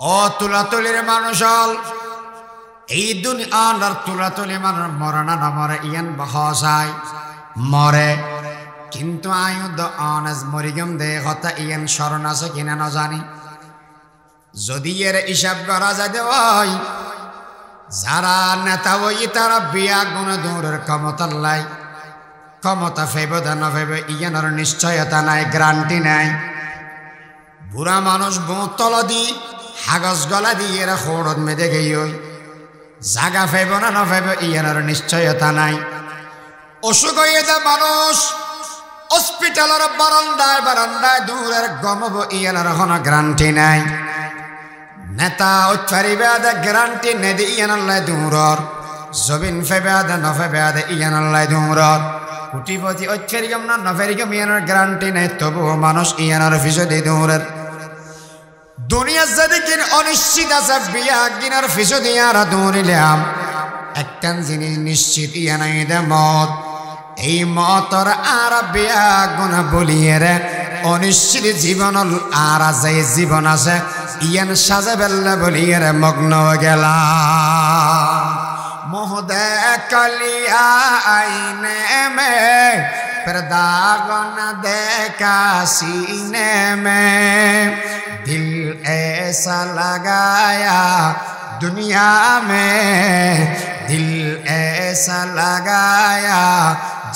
ও তুলাতুলির মানুষ হল এই দুনিয়ার তুলাতুলি মানুষ মরে না মরে ইয়ান বহসায় মরে কিন্তু আয়ুদ্ধ অনাজ মরিগম দে হতা ইয়ান স্মরণ আছে কিনা না জানি যদি এর হিসাব করা যায় ওই যারা নেতা ওই তারা বিয়া গুণ দূরের ক্ষমতা লাই ক্ষমতা ফেবে না ফেবে ইয়ানোর নিশ্চয়তা নাই গ্যারান্টি নাই বুড়া মানুষ বোতল দি হাগজ গলা দিয়ে এরা খোড়ত মেদে গেই জাগা ফেব না ফেবে ইয়ানোর নিশ্চয়তা নাই অসুখ হয়ে যা মানুষ হসপিটালের বারান্দায় বারান্দায় দূরের গমব ইয়ানোর কোনো গ্যারান্টি নাই নেতা উৎফারিবে আদে গ্যারান্টি নেদি ইয়ানাল্লাই দূরর জবিন ফেবে আদে নফেবে আদে ইয়ানাল্লাই দূরর কুটিপতি উৎফারিগম না নফেরিগম ইয়ানোর গ্যারান্টি নেই তবুও মানুষ ইয়ানোর ফিসদি দূরের দুনিয়া যদি কিন অনিশ্চিত আছে বিয়া কিনার ফিসদি ইয়ারা দৌড়িলাম একটান জিনিস নিশ্চিত ইয়ানাই দে মত এই মতর আর বিয়া গুণা বলিয়ে রে অনিশ্চিত জীবন আর আছে জীবন আছে ইয়ান সাজে বেল্লা বলিয়ে রে মগ্ন গেলা মোহদে কলিয়া আইনে মে पर्दा देखा सीने में दिल ऐसा लगाया दुनिया में दिल ऐसा लगाया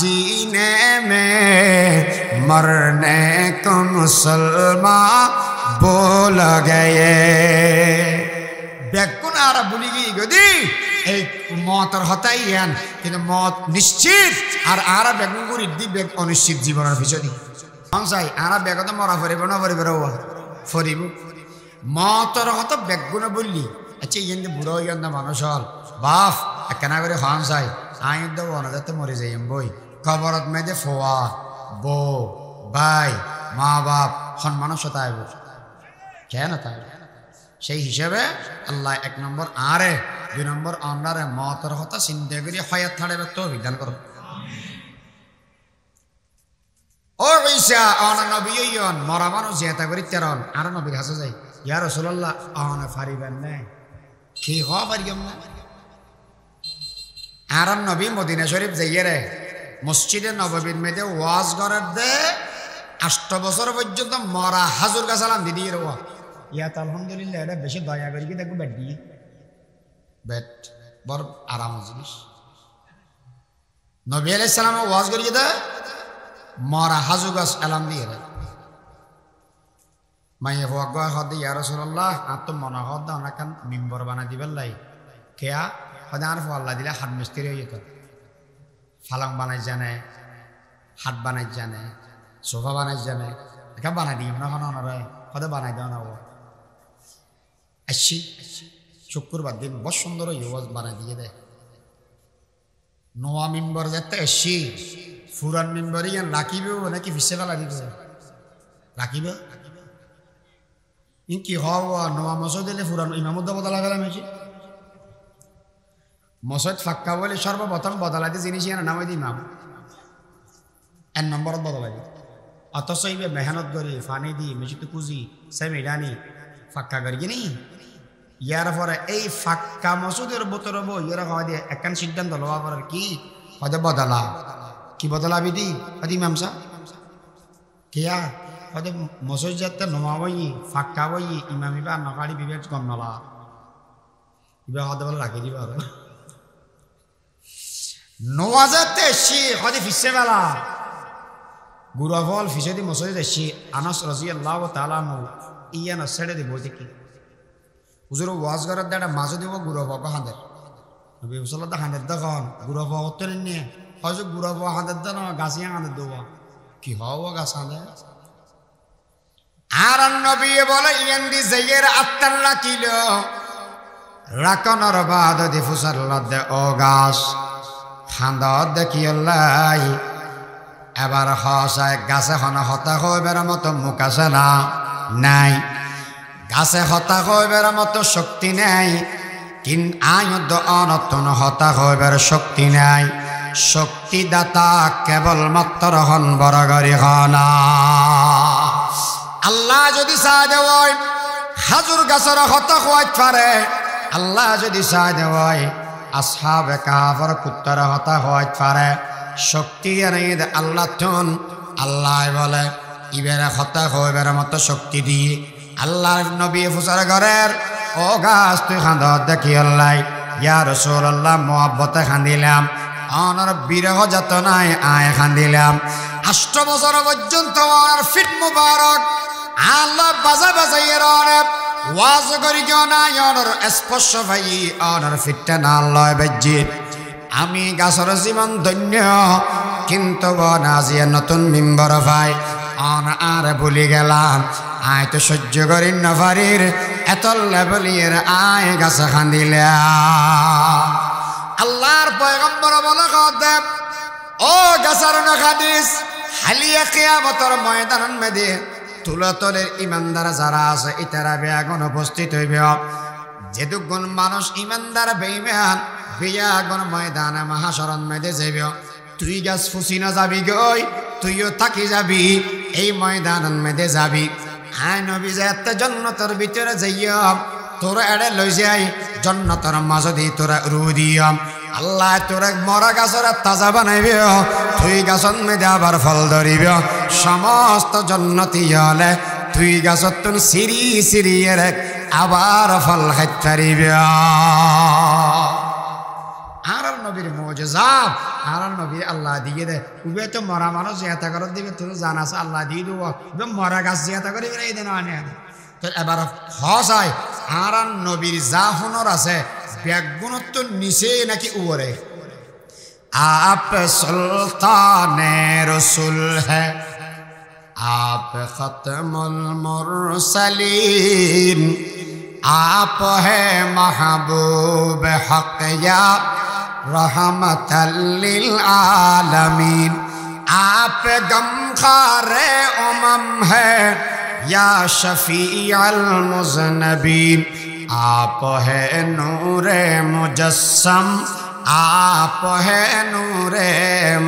जीने में मरने को मुसलमान बोल गए बेकुन आरा बुली गई गदी एक मौतर होता ही है कि मौत निश्चित और आरा बेकुन को रिद्धि बेक अनिश्चित जीवन और फिचोदी हम साई आरा बेको तो मरा फरीबो ना फरीबो हुआ फरीबो मौतर होता बेकुन बुली अच्छे ये इंदे बुरा ये इंदे मानुषाल बाफ अकना करे हम साई आयु दो वाना जाते मरे जाये बोई कबरत में दे फुआ बो भाई माँ बाप हन मानुषता है वो क्या ना था সেই হিসাবে আল্লাহ এক নম্বর আরে দুই নম্বর আন্ডারে মতের কথা চিন্তা করি হায়াত ছাড়বে তো বিধান করো ও ঈসা আনা নবীয়ন মরা মানুষ যেটা করি তেরন আর নবীর কাছে যাই ইয়া রাসূলুল্লাহ আনা ফারিবেন না কি হওয়া পারিম না আর নবী মদিনা শরীফ যাইয়ে রে মসজিদে নববীর মধ্যে ওয়াজ করার দে 8 বছর পর্যন্ত মরা হাজুর কাছে সালাম দিয়ে রে ইয়াত আলহামদুলিল্লাহ এটা বেশি দয়া করি কি দেখো বেড দিয়ে বেড বড় আরাম জিনিস নবী আলাইহিস সালাম ওয়াজ করিয়ে দে মরা হাজু গাছ এলাম দিয়ে রে মাইয়া ওয়াগা হদ ইয়া রাসূলুল্লাহ আত মনা হদ অনাকান মিম্বর বানা দিবেন লাই কেয়া হদান ফো আল্লাহ দিলে হাত মিস্ত্রি হয়ে যেত ফালাং বানাই জানে হাত বানাই জানে সোফা বানাই জানে এটা বানাই দিই না হনরে হদে বানাই দাও না ও अच्छी शुक्रवार दिन बहुत सुंदर युवा बना दिए दे नवा मेंबर जाते अच्छी फुरान मेंबर ही राखी भी हो ना कि फिसे वाला दिखे राखी भी इनकी हवा नवा मसोद ले फुरान इमाम उद्दा बदला गया मुझे मसोद फक्का वाले शर्ब बतन बदला दे जिनिस यार नाम दी इमाम एन नंबर बदला दे अतः ये मेहनत करी फानी दी मुझे तो कुजी सेमिडानी ফাক্কা করি নি ইয়ার পরে এই ফাক্কা মসুদের বোতরে বই এরা হয় দিয়ে একখান সিদ্ধান্ত লওয়া করার কি হয়তো বদলা কি বদলা বিধি হয়তো ইমাম সাহ কিয়া হয়তো মসুদ যাতে নোয়া বই ফাক্কা বই ইমামি বা নকাড়ি বিবেক কম নলা এবার হয়তো বলে রাখি দিবা আর নোয়া যাতে সে হয়তো ফিসে বেলা গুরাফল ফিসে দি মসুদ যাচ্ছি আনাস রাদিয়াল্লাহু তাআলা ইয়ানা ছেড়ে দিব দেখি হুজুর ওয়াজ করার দাঁড়া মাঝে দিব গুরব হাঁদের নবী সাল্লাল্লাহু হাঁদের দেখুন গুরব হতেন নিয়ে হয়তো গুরব হাঁদের দেন গাছিয়া হাঁদের দেব কি হওয়া গাছ হাঁদে আর নবী বলে ইয়ান্দি জাইয়ের আত্তাল্লা কিল রাকনর বাদ দি ফুসাল্লাহ দে ও গাছ হাঁদর দেখি আল্লাহ এবার হসায় গাছে হনা হতা হইবার মতো মুখ আছে না নাই গাছে হতা হইবার মতো শক্তি নাই কিন আয়ুদ্ধ অনতন হতা হইবার শক্তি নাই শক্তিদাতা কেবলমাত্র হন বরাগরি হনা আল্লাহ যদি চায় খাজুর গাছের হতা খোয়াইতে পারে আল্লাহ যদি চাই দেওয়ায় আসহাবে কাহাফের কুত্তার হতা খোয়াইতে পারে শক্তি এনে আল্লাহ তুন আল্লাহ বলে ইবেরা হতা খোয়াইবার মতো শক্তি দিয়ে আল্লাহর নবী ফুসার ঘরের ও গাছ তুই খান্দ দেখি আল্লাহ ইয়া রাসূলুল্লাহ মোহাব্বতে খান্দিলাম অনর বিরহ যাতনায় আয় খান্দিলাম 8 বছর পর্যন্ত আর ফিট মুবারক আল্লাহ বাজা বাজাইয়ের অনেক ওয়াজ করি কেউ নাই অনর স্পর্শ ভাই অনর ফিটটা না আল্লাহ বেজ্জি আমি গাছর জীবন ধন্য কিন্তু বনাজিয়া নতুন মিম্বর ভাই অন আর ভুলি গেলাম আয় তো সহ্য করি নফারির এত লেবলির আয় গাছে খান্দিলা আল্লাহর পয়গম্বর বলে দেব ও গাছার নখাদিস হালিয়া কিয়ামতের ময়দান মেদে তুলাতলের ইমানদার যারা আছে ইতারা বেয়াগুন উপস্থিত হইবে যেদুগুণ মানুষ ইমানদার বেঈমান বেয়াগুন ময়দানে মহাশরণ মেদে যাইবে তুই গাছ ফুসি না যাবি গই তুইও থাকি যাবি এই ময়দান মেদে যাবি আয় নবী যাতে জান্নাতের ভিতরে যাইয়া তোরা এড়ে লই যাই জান্নাতের মাঝে দি তোরা রু দিয়াম আল্লাহ তোরা মরা গাছের তাজা বানাইবে তুই গাছত মেদে আবার ফল ধরিব সমস্ত জান্নাতি হলে তুই গাছত তুন সিরি সিরি এর আবার ফল খাইতে পারিবে আর নবীর মুজিজা আর নবী আল্লাহ দিয়ে দে উবে তো মরা মানুষ জিয়াতা করে দিবে তুই জানাস আল্লাহ দিয়ে দেব মরা গাছ জিয়াতা করে এই দেন আনে তো এবার হসাই আর নবীর যা হুনর আছে ব্যাগুণত্ব নিচে নাকি উপরে आप सुल्ताने रसूल है आप खत्मुल मुरसलीन आप है महबूब हक या रहमतल लिल आलमीन आप गमखारे उमम है या शफीअल मुज़नबीन आप है नूरे मुजस्सम आप है नूरे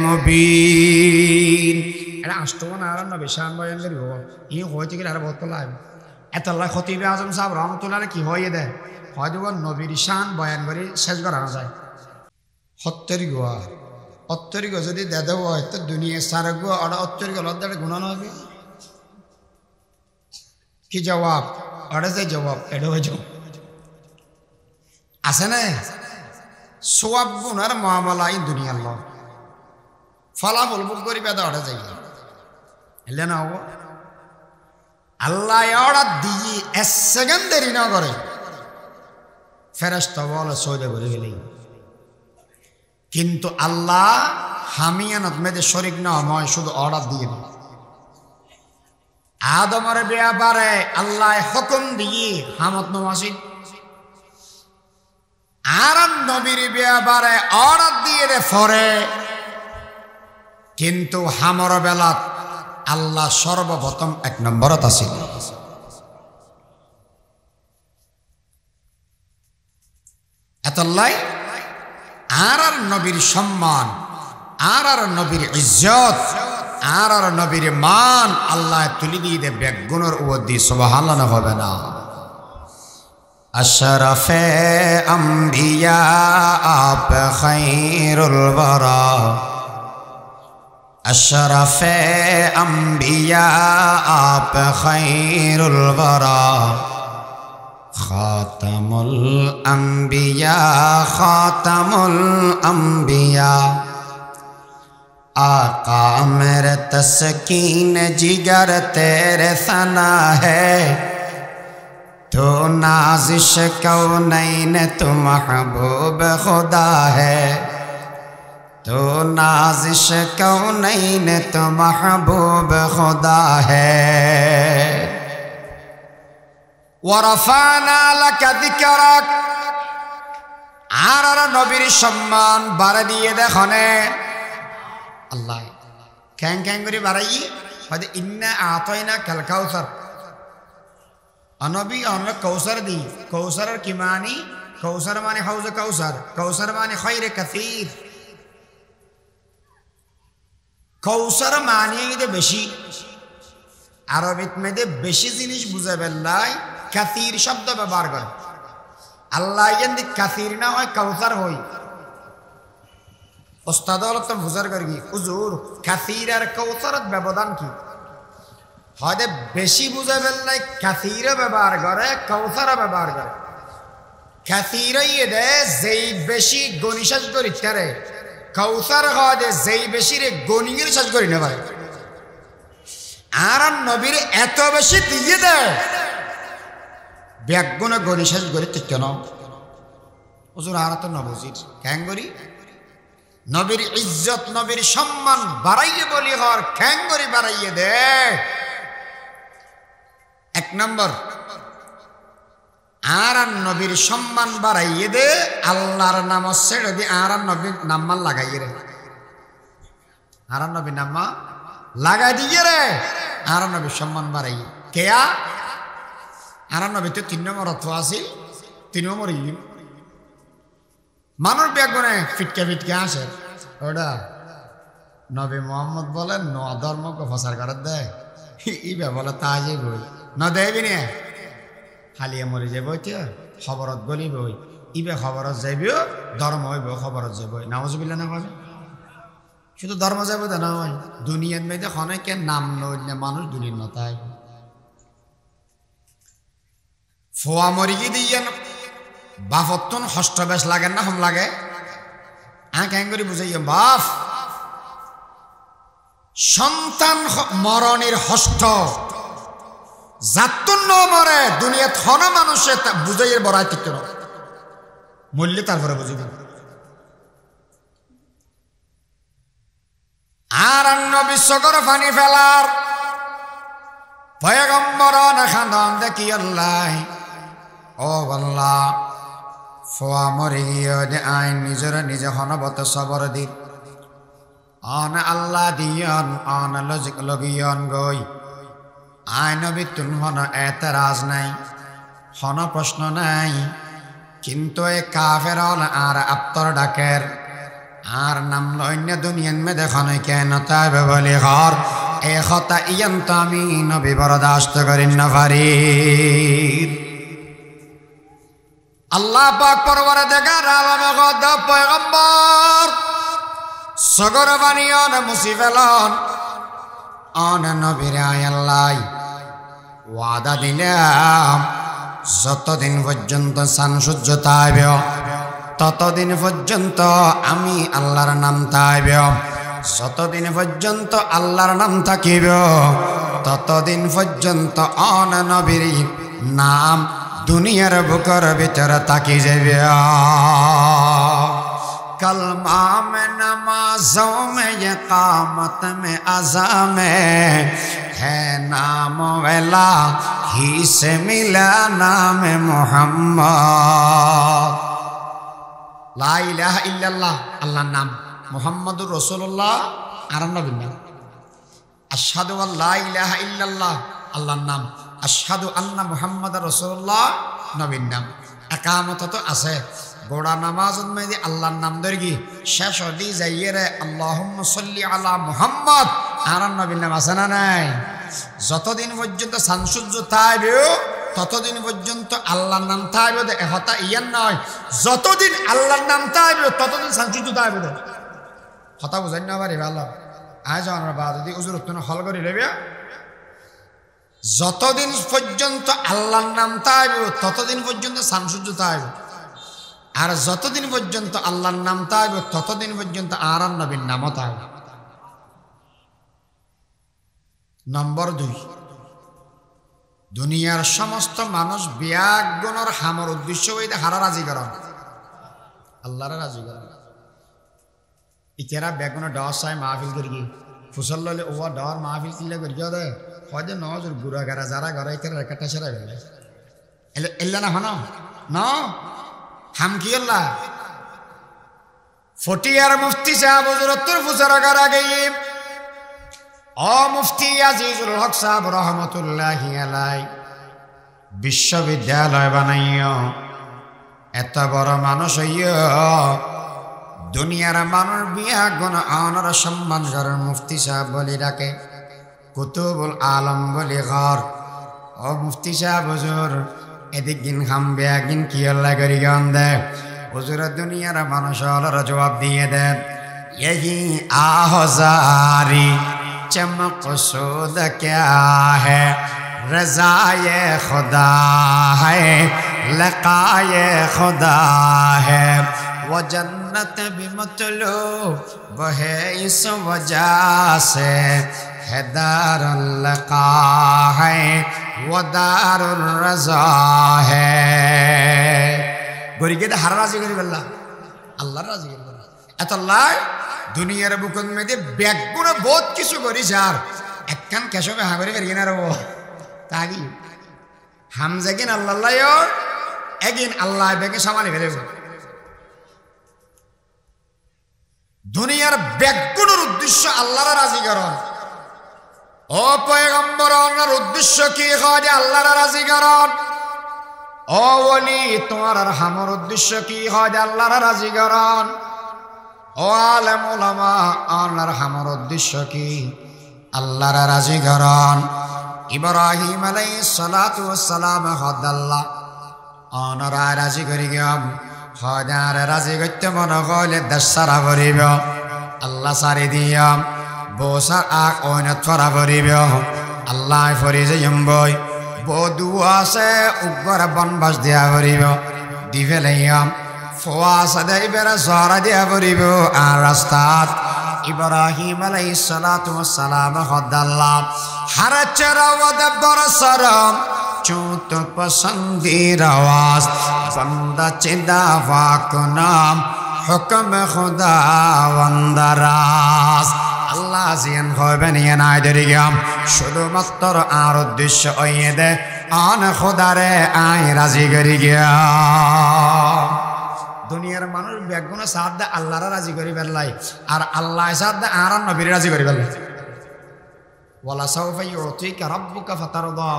मुबीन এটা আষ্টমন আর নবী শান বয়ান করিব ই হইতে গেলে আর বহুত লাভ এতলা খতিবে আজম সাহেব রহমতুল্লাহ কি হয়ে দেয় হয়তো নবীর শান বয়ান করে শেষ করানো যায় সত্তর গোয়া অত্তর গো যদি দেদ হয় তো দুনিয়া সারা গো আর অত্তর গো লদ্দারে গুণানো হবে কি জবাব আরে যে জবাব এটা হয়ে যাও আছে না সোয়াব গুনার মামলা এই দুনিয়ার লোক ফলাফল বুক করি বেদা ওটা যাই এলে না হবো আল্লাহ ওরা দিয়ে 1 সেকেন্ড দেরি না করে ফেরেশতা বলে সৌদে করে গেলেই কিন্তু আল্লাহ হামিয়ানত মেদে শরিক না হয় শুধু অর্ডার দিয়ে দেয় আদমের ব্যাপারে আল্লাহ হুকুম দিয়ে হামত নওয়াসিদ আর নবীর ব্যাপারে অর্ডার দিয়ে দে ফরে কিন্তু হামর বেলাত আল্লাহ সর্বপ্রথম 1 নম্বরত আছিল এতলাই আর নবীর সম্মান আর নবীর ইজ্জত আর নবীর মান আল্লাহ তুলি দিয়ে দে বেগুনের উপর দিয়ে সুবহানাল্লাহ হবে না अशरफ़े अंबिया आप खैरुल वरा अशरफ़े अंबिया आप खैरुल वरा खातमुल अंबिया आका मेरे तस्कीन जिगर तेरे सना है तो नाज़िश कौनैन तो महबूब खुदा है तो नाज़िश कौनैन तो महबूब खुदा है वरफ़ाना लक ज़िक्रक আর নবীর সম্মান বাড়া দিয়ে দেখনে আল্লাহ ক্যাং ক্যাং করে বাড়াই হয়তো ইন্না আতাইনা কাল কাউসার अनबी अन कौसर दी कौसर की मानी कौसर माने हौज कौसर माने खैर कसीर कौसर माने दे बेशी अरबित में दे बेशी जिनिस बुझाबेल्लाई কাসির শব্দ ব্যবহার করে আল্লাহ যদি কাসির না হয় কাউসার হই ওস্তাদ হল তো বুঝার করি হুজুর কাসির আর কাউসারের ব্যবধান কি হয়তো বেশি বুঝে ফেললে কাসিরও ব্যবহার করে কাউসারও ব্যবহার করে কাসিরই দে যেই বেশি গণি শেষ করি তারে কাউসার হয় যেই বেশি রে গণির শেষ করি না পারে আর নবীর এত বেশি দিয়ে দেয় ব্যাগুণে গণি শেষ করি তো কেন হুজুর আর তো নবজির কেন করি নবীর ইজ্জত নবীর সম্মান বাড়াইয়ে বলি হর খ্যাং করি বাড়াইয়ে দে এক নম্বর আর নবীর সম্মান বাড়াইয়ে দে আল্লাহর নাম ছেড়ে দি আর নবীর নাম্মা লাগাইয়ে রে আর নবীর নাম্মা লাগাই দিয়ে রে আর নবীর সম্মান বাড়াইয়ে কেয়া আর নবী তো 3 নম্বর অর্থ আছিল 3 নম্বর ইলিম মানুষ ব্যাগুনে ফিটকে ফিটকে আসে ওটা নবী মোহাম্মদ বলেন ন ধর্মকে প্রচার করে দেয় ইবে বলে তা যে বই ন দেবি নে হালিয়ে মরি যাব খবরত গলি বই ইবে খবরত যাইবিও ধর্ম হইব খবরত যাব নাউজুবিল্লাহ না কবে শুধু ধর্ম যাব তা না হয় দুনিয়ার মেয়েদে অনেকে নাম নইলে মানুষ দুনিয়ার নতায় ফোয়া মরি গিয়ে দিয়ে বাফতন হষ্ট বেশ লাগে না হম লাগে কেন করে বুঝাই বাপ সন্তান মরণের হষ্ট যাতুন ন মরে দুনিয়াত হন মানুষে বুঝাইয়ে বড়াই ঠিক মূল্যে তারপরে বুঝিব আর নবী সগর পানি ফেলার পয়গম্বর না খান্দন দেখি আল্লাহ ও আল্লাহ ফোয়া মরে গিয়ে আইন নিজের নিজে হনবত সবর দি অন আল্লাহ দিয়ন অন লজিক লগিয়ন গই আইন বিতুন হন এতরাজ নাই হন প্রশ্ন নাই কিন্তু এ কাফের আর আপ্তর ডাকের আর নাম লইন্য দুনিয়ান মে দেখন কেন তাইবে বলি ঘর এ কথা ইয়ান তো আমি নবী বরদাস্ত করিন না পারি আল্লাহ পাক পরবরে দেখার আলমে গদ পয়গম্বর সগর বানিয়ন মুসিফেলন অন নবীর আয়াল্লাই ওয়াদা দিলাম যতদিন পর্যন্ত সান সূর্য তাইবে ততদিন পর্যন্ত আমি আল্লাহর নাম তাইবে যতদিন পর্যন্ত আল্লাহর নাম থাকিব ততদিন পর্যন্ত অন নবীর নাম দুনিয়ার বুকের ভিতরে তাকি যাবে कलमा में नमाजों में इकामत में अज़ा में है नाम वेला ही से मिला नाम मोहम्मद ला इलाहा इल्लल्लाह अल्लाह नाम मुहम्मदुर रसूलुल्लाह আর নবীর নাম আশহাদু আল্লা ইলাহা ইল্লাল্লাহ আল্লাহর নাম আশহাদু আন্না মুহাম্মাদুর রাসূলুল্লাহ নবীর নাম একামত তো আছে গোড়া নামাজত মেদি আল্লাহর নাম দরগি শেষ হদি যাইয়ে রে আল্লাহুম্মা সাল্লি আলা মুহাম্মদ আর নবীর নাম আছে না নাই যতদিন পর্যন্ত সানসূর্য থাকবে ততদিন পর্যন্ত আল্লাহর নাম থাকবে এহতা ইয়ান নয় যতদিন আল্লাহর নাম থাকবে ততদিন সানসূর্য থাকবে কথা বুঝাই না পারি ভালো আজ আমার বা যদি উজুর তুমি হল করে নেবে যতদিন পর্যন্ত আল্লাহর নাম থাকবে ততদিন পর্যন্ত সানসূর্য থাকবে আর যতদিন পর্যন্ত আল্লাহর নাম থাকবে ততদিন পর্যন্ত আর নবীর নামও থাকবে নম্বর 2 দুনিয়ার সমস্ত মানুষ বিয়াগুণর হামর উদ্দেশ্য হইতে হারা রাজি করা আল্লাহর রাজি করা ইকেরা বেগুন ডর চাই মাহফিল করি ফুসল ললে ও ডর মাহফিল কিনলে করি দে হয়তো নজর গুড়া গারা যারা ঘরে একের একটা সেরা গেলে এল্লা না হন না হাম কি আল্লাহ ফটিয়ার মুফতি সাহেব হুজুরতুর ফুসর গারা গই ও মুফতি আজিজুল হক সাহেব রহমতুল্লাহি আলাই বিশ্ববিদ্যালয় বানাইও এত বড় মানুষ হইও দুনিয়ার মানুষ বিয়া গুণ আনার সম্মান করার মুফতি সাহেব বলি ডাকে কুতুবুল আলম বলি ঘর ও মুফতি সাহেব হুজুর এদিক গিন খামবে একদিন কি আল্লাহ করি গান দে হুজুর দুনিয়ার মানুষ আল্লাহর জবাব দিয়ে দেন यही आज़ारी चमक सूद क्या है रज़ाए खुदा है लक़ाए खुदा है वो जन्नत भी मतलूब है इस वजह से है दारुल लक़ा है वो दारुल रज़ा है গরিকে হার রাজি করি বললা আল্লাহর রাজি করি বললা এত আল্লাহ দুনিয়ার বুকন মেয়েদের ব্যাগগুলো বহুত কিছু করিস আর একখান কেশবে হাগরি করি না রব তাগি হামজাগিন আল্লাহ একদিন আল্লাহ ব্যাগে সামানি ফেলে দুনিয়ার ব্যাগগুলোর উদ্দেশ্য আল্লাহর রাজিকরণ ও পয়গম্বরের উদ্দেশ্য কি হয় আল্লাহর রাজিকরণ ও ওলি তোমার হামর উদ্দেশ্য কি হয় আল্লাহর রাজিকরণ ও আলেম ওলামা আল্লাহর হামর উদ্দেশ্য কি আল্লাহর রাজিকরণ ইব্রাহিম আলাইহিস সালাতু ওয়াস সালাম হদাল্লাহ অনরা রাজি করি গম হদার রাজি করতে মন গলে দশরা ভরিব আল্লাহ সারি দিয়াম বসার আক ওইনত ফরা ভরিব আল্লাহ ফরি যাইমবই বদু আছে উগ্র বনবাস দিয়া ভরিব দিবেলাইয়াম ফওয়াসা দেইবের জহরা দিয়া ভরিব আর রাস্তাত ইব্রাহিম আলাইহিস সালাতু ওয়াস সালাম হদাল্লাহ হারাচরা ওয়াদ বরসরম চুত পসন্দির আওয়াজ বন্দা চিদা ওয়াক নাম হুকম খুদা ওয়ান্দারাস আল্লাহ জিয়ান হবেন ইয়ানাই দরিয়াম শুধুমাত্র আর উদ্দেশ্য ওয়ে দে আন খোদারে আই রাজি করি গিয়া দুনিয়ার মানুষ বেগুন সাথ দে আল্লাহর রাজি করি বেলাই আর আল্লাহ সাথ দে আর নবীর রাজি করি বেলাই ওয়ালা সাউফা ইউতিকা রাব্বুকা ফাতারদা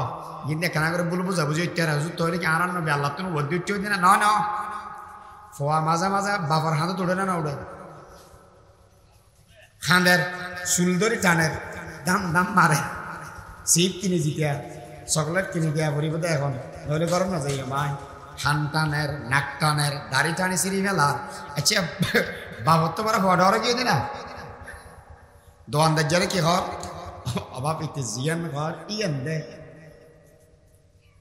ইন্দে কানা করে বলবো যাবো যে ইত্যারা হুজুর তোরে কি আর নবী আল্লাহ তুমি ওদি উচ্চ দিনা না না ফোয়া মাঝে মাঝে বাবার হাতে তোড়ে না উড়ে খাঁদের সুলদরি টানের দাম দাম মারে সিপ কিনে জিতিয়া চকলেট কিনে দিয়া ভরিব দে এখন নইলে গরম না যাই মাই খান টানের নাক টানের দাড়ি টানি সিঁড়ি ফেলার আচ্ছা বাবর তো বড় ফটো গিয়ে দিনা দোয়ানদার যারে কি ঘর অভাব ইতে জিয়ান ঘর ইয়ান দে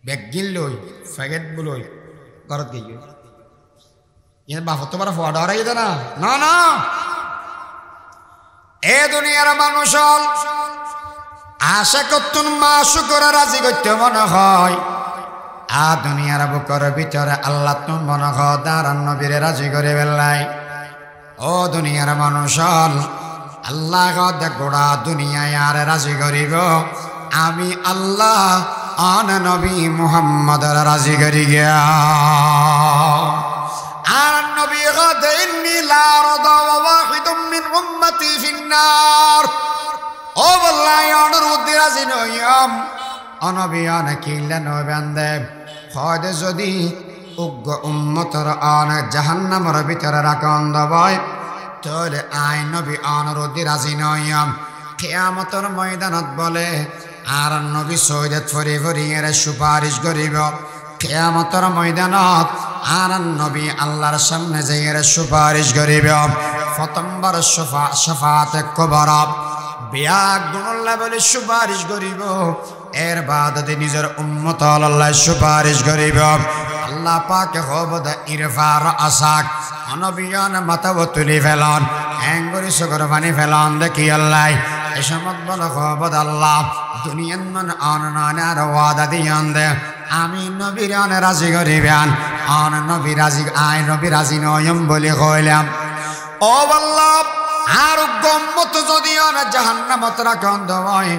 বেগিন লই ফেগেট বলই ঘরত গিয়ে ইয়ান বাবর তো বড় ফটো গিয়ে দে না না না এ দুনিয়ার মানুষ আশা করতুন মাসু করে রাজি করতে মনে হয় আ দুনিয়ার বুকের ভিতরে আল্লাহ তুন মনে হয় দাঁড়ান নবীরে রাজি করে বেলাই ও দুনিয়ার মানুষ আল্লাহ গোড়া দুনিয়ায় আর রাজি করিব আমি আল্লাহ আন নবী মুহাম্মদ রাজি করি গিয়া আর নবী গাদাইনি লা রাদা ওয়াহিদুম মিন উম্মতি ফিন্নার ও বল্লাই অনুরোধ রাজি নইম অনবী অনেকিলে নবেন্দে হয় যদি উগ্র উম্মতর আন জাহান্নামের ভিতরে রাখন দবাই তাহলে আই নবী অনুরোধ রাজি নইম কিয়ামতের ময়দানত বলে আর নবী সৈয়দ ফরি ফরি এর সুপারিশ করিব কিয়ামতের ময়দানত আর নবী আল্লাহর সামনে যাইয়ের সুপারিশ করিব প্রথমবার শাফাত কুবরা বিয়াক গুণল্লাহ বলে সুপারিশ করিব এর বাদে নিজের উম্মত আল্লাহ সুপারিশ করিব আল্লাহ পাক হবদ ইরফার আসাক অনবিয়ান মাথা তুলি ফেলন এঙ্গুরি সুগর পানি ফেলন দেখি আল্লাহ এ সমত বল হবদ আল্লাহ দুনিয়ান মান অনানার ওয়াদা দিয়ান দে আমি নবীর আন রাজি করিবেন আন নবী রাজি আই নবী রাজি নয়ম বলে কইলাম ও আল্লাহ আর গম্মত যদি আন জাহান্নামত রাখন দয়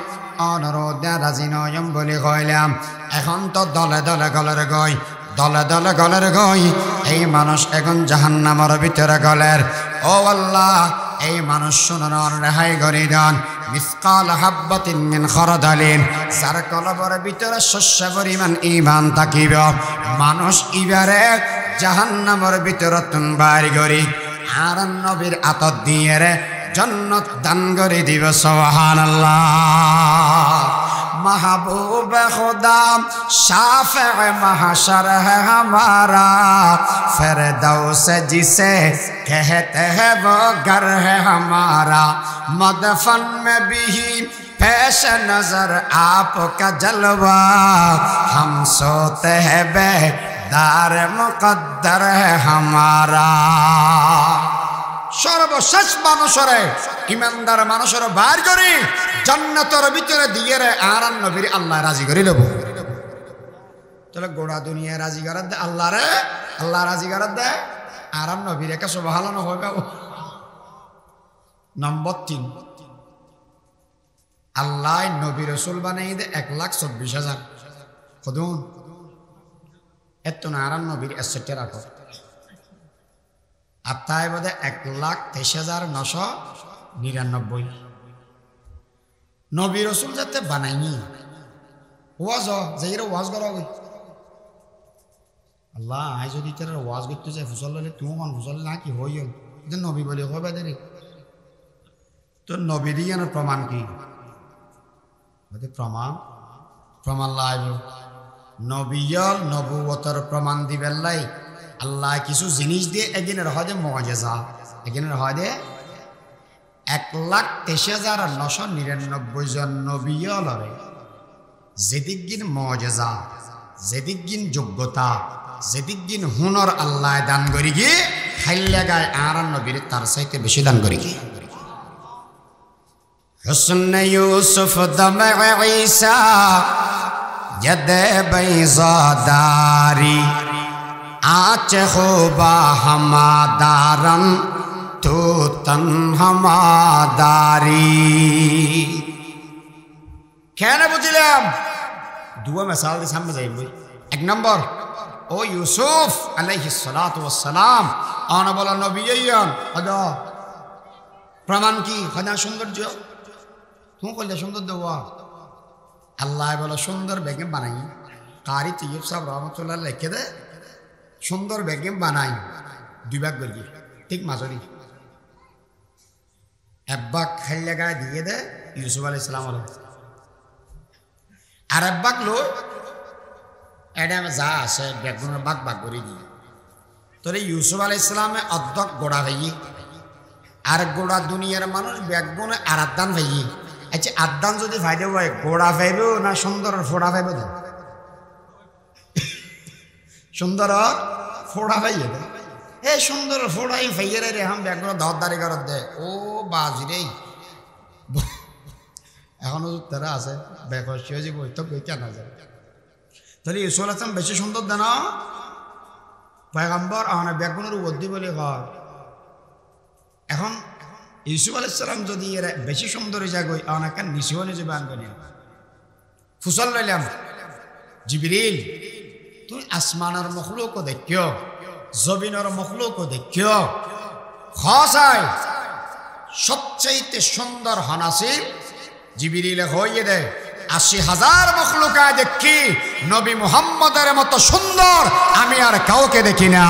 অনুরোধ রাজি নয়ম বলে কইলাম এখন তো দলে দলে গলের গই দলে দলে গলের গই এই মানুষ এখন জাহান্নামের ভিতরে গলের ও আল্লাহ এই মানুষ শুনানোর রেহাই করি দেন মিসকাল হাব্বাতিন মিন খরদালিন যার কলবের ভিতরে শস্য পরিমাণ ঈমান থাকিব মানুষ ইবারে জাহান্নামের ভিতরে তুন বাইর করি আর নবীর আতত দিয়ে রে জান্নাত দান করে দিবে সুবহানাল্লাহ महबूब खुदा शाफ़िअ महशर है हमारा फिरदौस जिसे कहते हैं वो घर है हमारा मदफन में भी पेश नजर आपका जलवा हम सोते हैं बेदार मुकद्दर है हमारा সর্বশেষ মানুষরে ইমানদার মানুষের বার করি জান্নাতের ভিতরে দিয়ে রে আর নবীর আল্লাহ রাজি করে দেব তাহলে গোড়া দুনিয়া রাজি করার দে আল্লাহ রে আল্লাহ রাজি করার দে আর নবীর একা সুবহানাল্লাহ হবে নম্বর 3 আল্লাহ নবী রাসূল বানাই দে 1,24,000 খুদুন এত না আর নবীর এসেটে রাখো আর তাই বোধে 1,23,999 নবী রাসূল যাতে বানাইনি ওয়াজ যাইরা ওয়াজ করা হই আল্লাহ আই যদি তার ওয়াজ করতে চাই ফুসল হলে তুমি কোন ফুসল না কি হইল যে নবী বলে হবে দেরি তো নবী দিয়ে প্রমাণ কি বলে প্রমাণ লাইব নবীর নবুয়তের প্রমাণ দিবেন লাই আল্লাহ কিছু জিনিস দিয়ে একদিনের হয়তো মুআজিজা একদিনের হয়তো 1,23,999 জন নবী লরে যেদিকগিন মুআজিজা যেদিকগিন যোগ্যতা যেদিকগিন হুনর আল্লাহ দান করি গিয়ে খাইলে গায় আর নবীর তার চাইতে বেশি দান করি গিয়ে হুসন ইউসুফ দমে ঈসা জদে বাইজাদারি आच खूबा हमादारन तो तन हमादारी कहना बुझलाम दुआ मिसाल के सामने जाइए भाई 1 नंबर ओ यूसुफ अलैहिस सलातु वस्सलाम आना बोला नबीयन अदा प्रमाण की खना सौंदर्य तुम कल्ले सुंदर देवा अल्लाह बोला सुंदर बेगम बनाई कारी तैयब साहब रहमतुल्लाह लिखे दे সুন্দর বেগম বানাই 2 ভাগ করি ঠিক মাঝরি এক ভাগ খাইলে গায়ে দিয়ে দে ইউসুফ আলাইহিস সালাম আর এক ভাগ লো এটা যা আছে বেগুনের ভাগ ভাগ করে দিয়ে তোরে ইউসুফ আলাইহিস সালামে অর্ধক গোড়া ভাই আর গোড়া দুনিয়ার মানুষ বেগুনে আর আদান ভাই আচ্ছা আদান যদি ফাইদে হয় গোড়া পাইবে না সুন্দর ফোড়া পাইবে সুন্দর ফোড়া ভাইয়ে দে এ সুন্দর ফোড়াই ভাইয়ে রে হাম ব্যাগগুলো ধরদারি করত দে ও বাজি রে এখনো তারা আছে বেকসি হয়ে যাবো তো কই কেন যায় তাহলে ইউসুফ আলাইহিস সালাম বেশি সুন্দর দেন পয়গম্বর আনা ব্যাগগুলোর উদ্দি বলে হয় এখন ইউসুফ আলাইহিস সালাম যদি এর বেশি সুন্দর হয়ে যায় কই আনা কেন নিশিওনে যে বান করে ফুসল লইলাম জিবরিল তুই আসমানের মখলুক দেখিও জমিনের মখলুক দেখিও খাসাই সবচেয়ে সুন্দর হানাসির জিবরিল হইয়ে দে 80,000 মখলুকা দেখি নবী মুহাম্মদের মতো সুন্দর আমি আর কাউকে দেখি না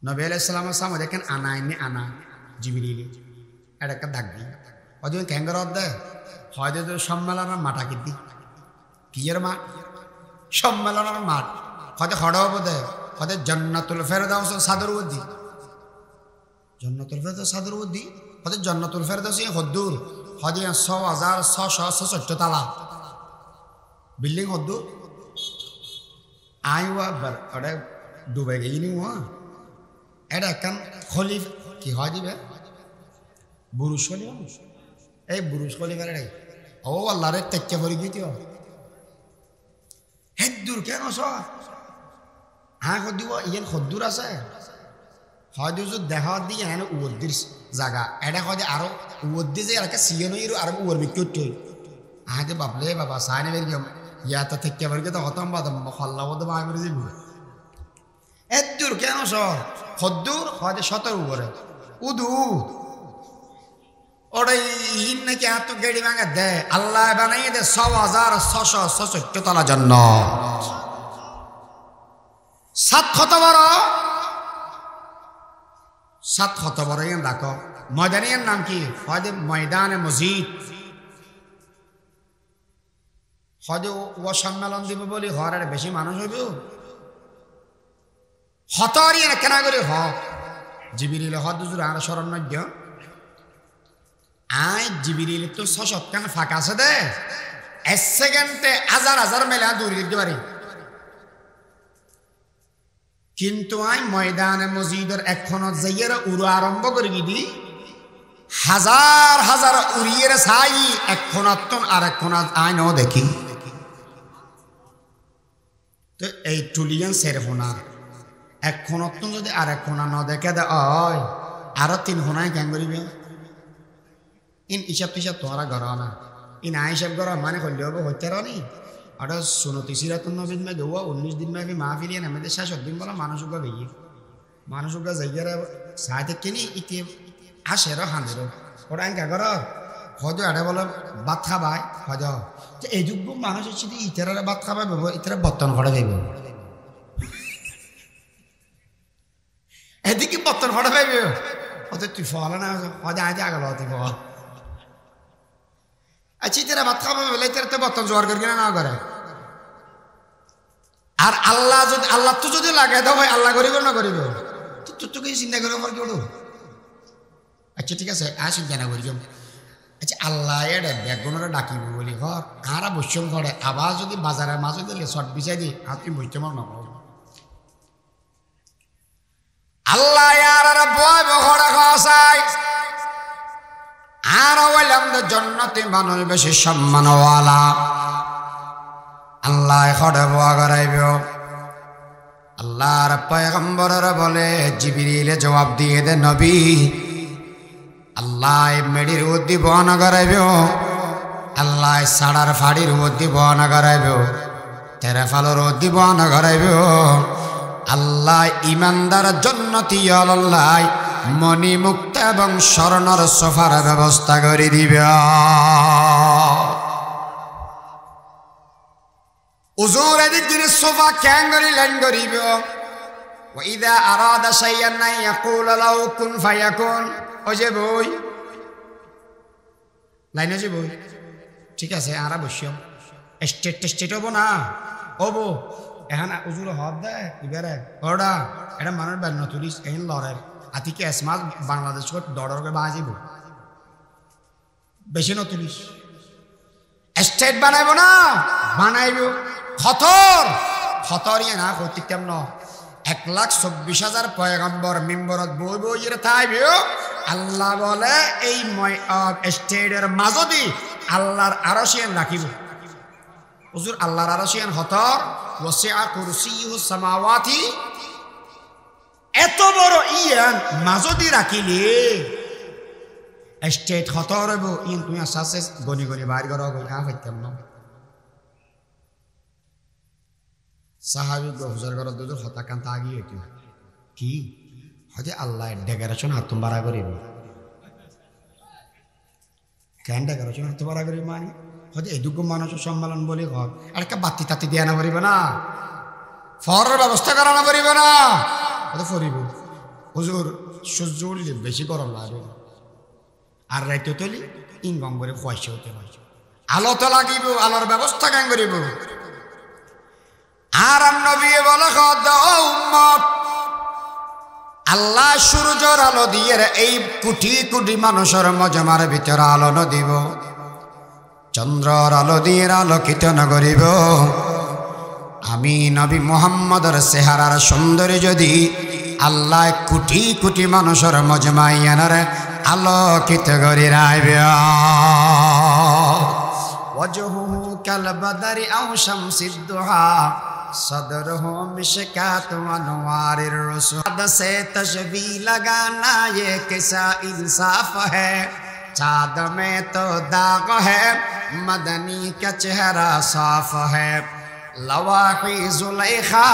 নবী আলাইহিস সালামের সামনে দেখেন আনাইনি আনা জিবরিল এটা একটা দাগ দি ওদিন ক্যাঙ্গার দে হয়তো তো সম্মেলনের মাঠা কিদি কিয়ের মাঠ সম্মেলনের মাঠ হয়তো হড়াবো দে হয়তো জান্নাতুল ফেরদাউস সাদর উদ্দি জান্নাতুল ফেরদাউস সাদর উদ্দি হয়তো জান্নাতুল ফেরদাউস হদ্দুর হয়তো 6,666 তালা বিল্ডিং হদ্দুর আইওয়া বার ওটা ডুবে গেইনি ওয়া এটা কান খলিফ কি হয় দিবে বুরুজ খলিফা এই বুরুজ খলিফার রে ও আল্লাহরে তেক্কে পড়ে গিয়েছিল হেদ্দুর কেন সব হ্যাঁ দিব ইয়ান খদ্দুর আছে হয়তো যদি দেখা দিয়ে হ্যাঁ উদ্দির জায়গা এটা হয়তো আরো উদ্দি যে এলাকা সিয়ন আর উর বিক্যুট হ্যাঁ যে বাবলে বাবা সাইনে বের গিয়ে ইয়াতে তেক্কে পড়ে গিয়ে তো হতাম বাদাম খল্লা বলতে বাই করে যাবি হেদ্দুর কেন সব খদ্দুর হয়তো 17 উপরে উদু ওটা ইন নাকি এত গেড়ি ভাঙা দে আল্লাহ বানাই দে 6,666 তলা জান্নাত 7 কত বড় সাত কত বড় ইয়ান দেখো ময়দানের নাম কি হয়তো ময়দানে মসজিদ হয়তো ও সম্মেলন দিব বলি হরের বেশি মানুষ হইব হতর ইয়ান কেনা করে হ জিবিরিলে হদ দুজুর আর শরণজ্ঞ আই জিবিরিলে তো 600 কান ফাঁকা আছে দে 1 সেকেন্ডে হাজার হাজার মেলা দূর দিতে পারি কিন্তু আই ময়দানে মসজিদের এখনো যাইয়ের উড়ো আরম্ভ করে গিদি হাজার হাজার উড়িয়ের ছাই এখনতন আর এখন আই ন দেখি তো এই টুলিয়ান সেরফোনা এখনতন যদি আর এখন ন দেখে দে ওই আরো 3 হোনায় কেন করিবে ইন হিসাব টিসাব তোরা ঘর না ইন হিসাব ঘর মানে করলে হবে হইতে রানি আর সুনতি সিরাতুন নবীন মে দেওয়া 19 দিন মে মাহফিলিয়ে নামে দে 60 দিন বলা মানুষকে গিয়ে মানুষকে যাইয়ারে সাথে কিনি ইতে আসের হাঁদের ওরা আঙ্কা ঘর হয়তো এটা বলে ভাত খাবাই হয়তো এই যুগ মানুষ হচ্ছে ইতারা ভাত খাবাই পাবো ইতারা বর্তন করে দেব এদিকে বর্তন করে পাইবে হয়তো তুই ফল না হয়তো আইতে আগল হতে ফল আচ্ছা ইতারা ভাত খাবাই বলে ইতারা তো বর্তন জোয়ার করে কিনা না করে আর আল্লাহ যদি আল্লাহ তো যদি লাগাই দাও ভাই আল্লাহ করিব না করিব তুই তো কিছু চিন্তা করে আমার কেউ আচ্ছা ঠিক আছে আর চিন্তা না করি আচ্ছা আল্লাহ এর ব্যাগুণরা ডাকিব বলি ঘর আর বৈশ্যম করে আবার যদি বাজারের মাঝে দিলে শর্ট বিছাই দিই আর তুমি বইতে পার না আল্লাহ আর বয় বড় খাসাই আর ওইলাম জান্নাতে মানুষ বেশি সম্মানওয়ালা আল্লাহ খড়ে বোয়া করাইব আল্লাহর পয়গম্বররা বলে জিবরিলে জবাব দিয়ে দে নবী আল্লাহ মেডির উদ্দি বহন করাইব আল্লাহ সাড়ার ফাড়ির উদ্দি বহন করাইব তেরে ফালোর উদ্দি বহন করাইব আল্লাহ ইমানদার জন্নতি আল্লাহ মণি মুক্ত এবং স্বর্ণর সোফার ব্যবস্থা করে দিবে উজুর এদিক দিন সোফা ক্যাং করি ল্যান্ড করিব ওয়াইদা আরাদা শাইয়ান না ইয়াকুল লাহু কুন ফায়াকুন ওজে বই লাইনে যে বই ঠিক আছে আর বসিও স্টেট হবো না হবো এখন উজুর হব দে ইবারে ওরা এটা মানুষ বের নতুলিস এখন লড়ের আতিকে এসমাস বাংলাদেশ দড়রকে বাজিব বেশি নতুলিস স্টেট বানাইব না বানাইব খতর ইয়ে না কর্তৃক কেমন 1,24,000 পয়গম্বর মিম্বরত বই বইয়ের থাইবে আল্লাহ বলে এই স্টেটের মাঝদি আল্লাহর আরশিয়ান রাখিব হুজুর আল্লাহর আরশিয়ান হতর ওয়াসিআ কুরসিয়ুস সামাওয়াতি এত বড় ইয়ান মাঝদি রাখিলে স্টেট হতর হইব ইন তুমি আসাসে গনি গনি বাইর করো গা হইতাম না সাহাবী হুজুর ঘর দুজুর হতা কান্তা আগিয়ে এটি কি হজে আল্লাহ ডেকারেশন হাত বাড়া করিব কেন ডেকারেশন হাত বাড়া করিব মানে হজে এদুগ মানুষের সম্মেলন বলি ঘর আর একটা বাতি তাতি দিয়া না পারিব না ফরের ব্যবস্থা করা না পারিব না হয়তো ফরিব হুজুর সূর্য উঠলে বেশি গরম লাগবে আর রাইতে তলি ইনকম করে খুয়াইছে হতে পারছে আলো তো লাগিব আলোর ব্যবস্থা কেন করিব আর নবী বলে উম্মত আল্লাহ সূর্যের আলো দিয়ে এই কোটি কোটি মানুষের মজমার ভিতরে আলো ন দিব চন্দ্রর আলো দিয়ে আলোকিত ন করিব আমি নবী মুহাম্মদের চেহারার সৌন্দর্য যদি আল্লাহ কোটি কোটি মানুষের মজমাইয়ানের আলোকিত করে রাখবে ওয়াজহুহু কাল বাদরি আও শামসিদ দুহা सदरहो मिशकात अनवारिर रसूल से तशबी लगाना ये कैसा इंसाफ है चाँद में तो दाग है मदनी का चेहरा साफ है लवाही जुलेखा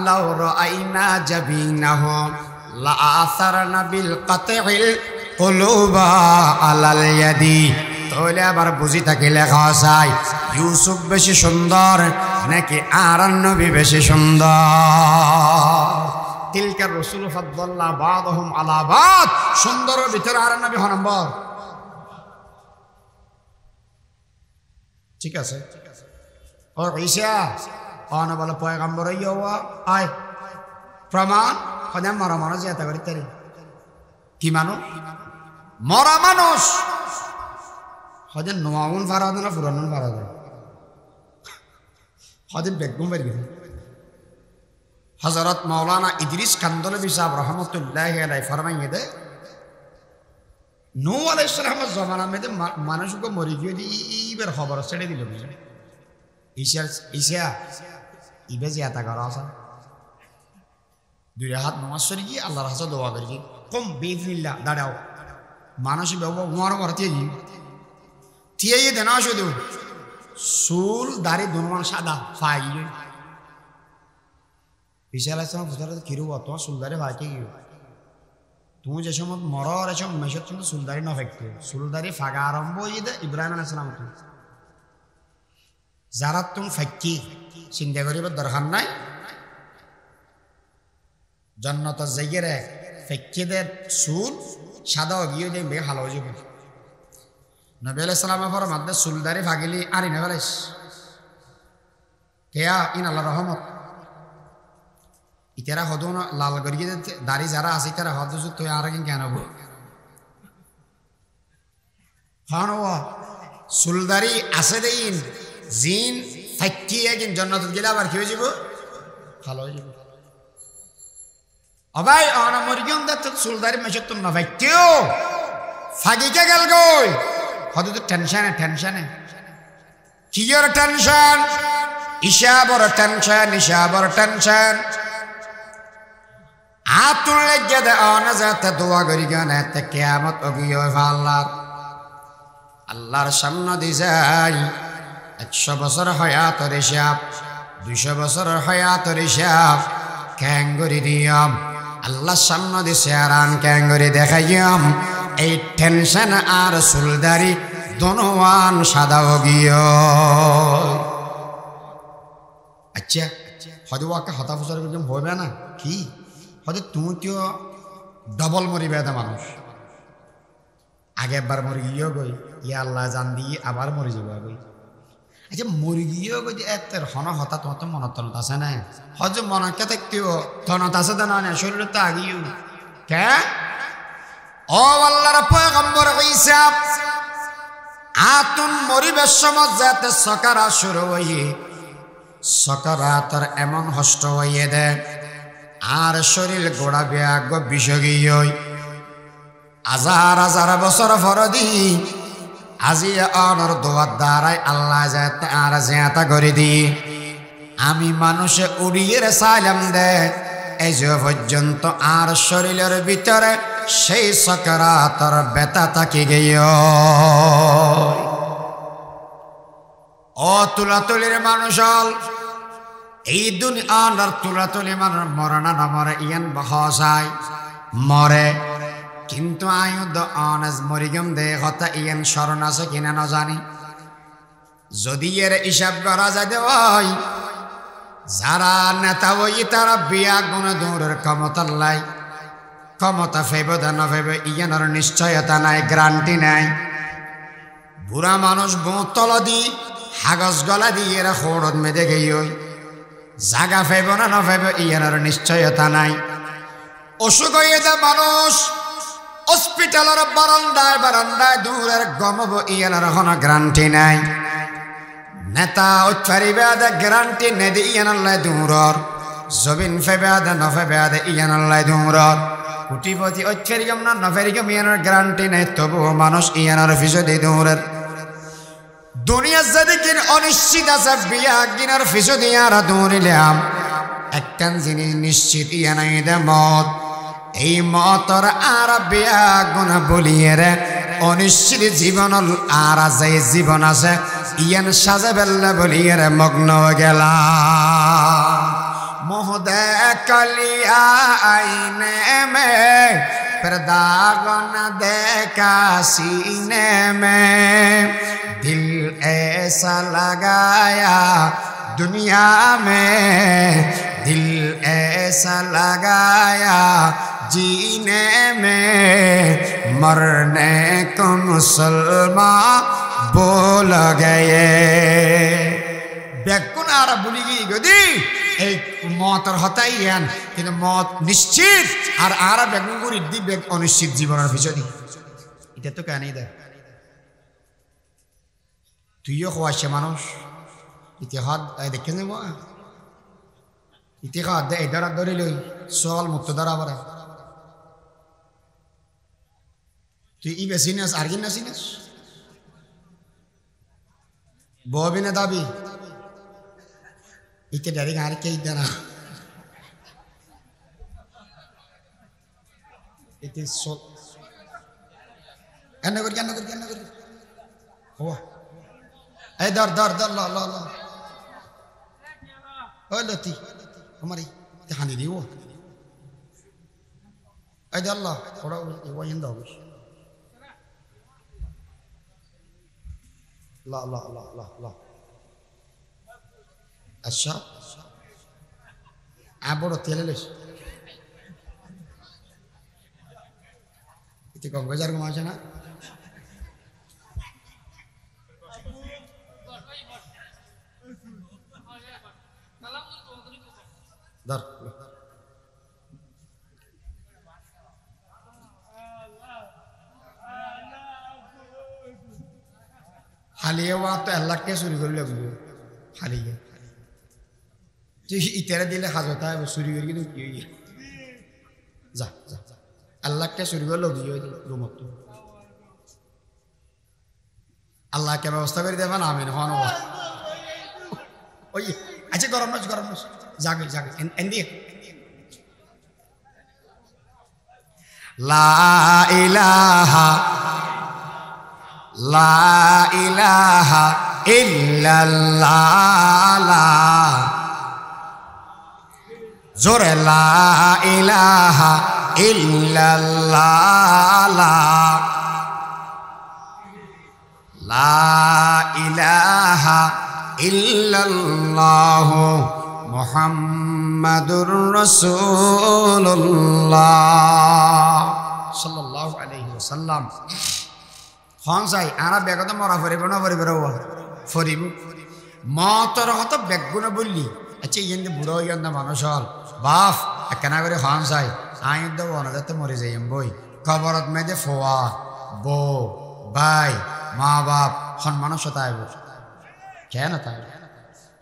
लौ रअयना जबीनहु लआथरना बिलक़त्इल क़ुलूबा अलल यदी তাহলে আবার বুঝি থাকি লেখা চাই ইউসুফ বেশি সুন্দর নাকি আর নবী বেশি সুন্দর তিলকার রাসূল ফাদ্দাল্লা বাদহুম আলা বাদ সুন্দরের ভিতরে আর নবী নম্বর ঠিক আছে ও ঈসা অন বলে পয়গম্বর ইয়া আয় প্রমাণ খোদা মরা মানুষ যেতে করি তারি কি মানুষ মরা মানুষ খোদা নওয়াউন ফারাদ না পুরানুন ফারাদ খোদা বেগম বের গেছে হযরত মাওলানা ইদ্রিস কান্দলবি সাহেব রহমাতুল্লাহি আলাইহি ফরমাইয়ে দে নূহ আলাইহিস সালামের জামানা মধ্যে মানুষকে মরি গিয়ে ইবের খবর ছেড়ে দিল ঈসা ইবে জিয়াতা করা আছে দুই হাত নামাজ পড়ি গিয়ে আল্লাহর কাছে দোয়া করি কম বিইজনিল্লাহ দাঁড়াও মানুষ বাবা উমার করতে গিয়ে দেনা শুধু চুল দাড়ি দুনুমান সাদা ফাই ঈসা আলাইহিস সালাম বুঝালে কিরু তোমার চুল দাড়ি ফাইকে গিয়ে তুমি যে সময় মরার এসব মেশর কিন্তু চুল দাড়ি না ফাইকতে চুল দাড়ি ফাঁকা আরম্ভ হয়ে দে ইব্রাহিম আলাইহিস সালাম যারা তুমি ফাইকি চিন্তা করিবার দরকার নাই জান্নাত জায়গায় ফেক্কিদের চুল সাদা গিয়ে দেখবে ভালো হয়ে যাবে নবী আলাইহিস সালামের পর মাদ্দে চুলদারি ভাগিলি আরি না ফেলাইস কেয়া ইন আল্লাহ রহমত ইতারা হদু লাল গরিয়ে দাড়ি যারা আছে তারা হদু তো আর কেন হবো হান চুলদারি আছে দেইন জিন ফাইকি একদিন জান্নাত গেলে আবার কি হয়ে যাব ভালো হয়ে যাবে অবাই অনা মরিগম দত্ত চুলদারি মেশে তুমি না ভাই কেউ ফাগিকে গেল গই হয়তো তো টেনশনে কি এর টেনশন ঈশা বড় টেনশন আতুল লেগে দে অনা যাতে দোয়া করি গান এতে কিয়ামত অগিয়ে আল্লাহর সামনে দি যাই 100 বছর হায়াতের হিসাব 200 বছর হায়াতের হিসাব ক্যাঙ্গরি দিয়াম আল্লাহ সামনে দিছে আরান ক্যাঙ্গরি দেখাইয়াম এই টেনশন আর চুলদারি দনওয়ান সাদা গিয়ে আচ্ছা হয়তো ওকে হতা ফসর একদম হবে না কি হয়তো তুমি কেউ ডবল মরিবে এটা মানুষ আগে একবার মরি গিয়েও গই ইয়া আল্লাহ জান দিয়ে আবার মরি যাবো গই আচ্ছা মরি গিয়েও গই এর হন হতা তোমার তো মনত তনত আছে না হয়তো মনকে থাকতেও তনত আছে তো না শরীরে তো আগিয়েও কে ও আল্লাহর পয়গম্বর ঈসা আতুন মরিবের সময় যাতে সকারা শুরু হইয়ে সকারাতর এমন হষ্ট হইয়ে দে আর শরীর গোড়া ব্যাগ বিষগীয় হাজার বছর ফরদি আজি অনর দোয়ার দ্বারাই আল্লাহ যাতে আর জিয়াতা করে দি আমি মানুষে উড়িয়ে সাইলাম দে এই যে পর্যন্ত আর শরীরের ভিতরে সেই সকারাতর বেতা থাকি গিয়ে ও তুলাতুলির মানুষ এই দুনিয়ার তুলাতুলি মানুষ মরে না মরে ইয়ান বহসায় মরে কিন্তু আয়ুদ অনাজ মরিগম দে হতা ইয়ান স্মরণ আছে কিনা না জানি যদি এর হিসাব করা যায় দেওয়াই যারা নেতা ওই তারা বিয়া গুণে দূরের ক্ষমতা ফেব না ফেবে ইয়ানোর নিশ্চয়তা নাই গ্যারান্টি নাই বুড়া মানুষ বোতল দি হাগজ গলা দিয়ে এরা খোড়ত মেদে গেই জাগা ফেব না ফেবে ইয়ানোর নিশ্চয়তা নাই অসুখ হয়ে দে মানুষ হসপিটালের বারান্দায় দূরের গমব ইয়ানোর কোনো গ্যারান্টি নাই নেতা উচ্চারিবে আদে গ্যারান্টি নেদি ইয়ানাল্লাই দূরর জবিন ফেবে আদে নফেবে আদে ইয়ানাল্লাই দূরর কুটিপতি ঐচ্ছারিকম না নফেরিকম ইয়ানোর গ্যারান্টি নেই তবুও মানুষ ইয়ানোর ফিসদি দূরের দুনিয়া যদি কিন অনিশ্চিত আছে বিয়া কিনার ফিসদি ইয়ারা দৌড়িলাম একখান জিনিস নিশ্চিত ইয়ানাই দে মত এই মতর আর বিয়া গুণা বলিয়ে রে অনিশ্চিত জীবন আর যে জীবন আছে ইয়ান সাজে বেল্লা বলিয়ে রে মগ্ন গেলা মোহদে কলিয়া আইনে মে প্রদাগন দেখা सीने में दिल ऐसा लगाया दुनिया में दिल ऐसा लगाया जीने में मरने को मुसलमान बोल गए बेकुन आरा भूली गई गदी এই মতের হতাই ইয়ান কিন্তু মত নিশ্চিত আর আরা বেগুন করি দি বেগ অনিশ্চিত জীবনের পিছনে এটা তো কেনই দেয় তুইও খোয়াছে মানুষ ইতিহাদ দেখে নেব ইতিহাদ দে এদারা ধরে লই সল মুক্ত দ্বারা আবার তুই ই বেসিনাস আর কি নাসিনাস ববিনে দাবি ইতে ডাইরেক্ট আর কে দেনা ইতে সল কেন করি ও এই ধর ল ওই লতি আমারই হানি দিব এই ধর ল ওরা ওই ইন দাও ল আচ্ছা বড় তেলে লেস এতে কম গজার কম আছে না ধর হালিয়ে ওয়া তো আল্লাহকে চুরি করে লাগবে হালিয়ে তুই ইতারা দিলে হাজতা চুরি করে কিন্তু কি হয়ে যা আল্লাহকে চুরি করে লগ রুমত আল্লাহকে ব্যবস্থা করে দেবেন আমিন হন ওই আচ্ছা গরম নাচ জাগে এন্দি লা ইলাহা ইল্লাল্লাহ জোরে লা ইলাহা ইল্লাল্লাহ লা ইলাহা ইল্লাল্লাহ মুহাম্মাদুর রাসূলুল্লাহ সাল্লাল্লাহু আলাইহি ওয়াসাল্লাম হন সাই আরা বেগত মরা ফরিব না ফরিব মতর হত বেগুন বললি আচ্ছা ইয়েন্দ বুড়ো ইয়েন্দ মানুষ হল বাপ একনা করে হন সাই আইন্দ বনজাতে মরে যাইম বই কবরত মেদে ফোয়া বউ ভাই মা বাপ হন মানুষ তাই কেন তাই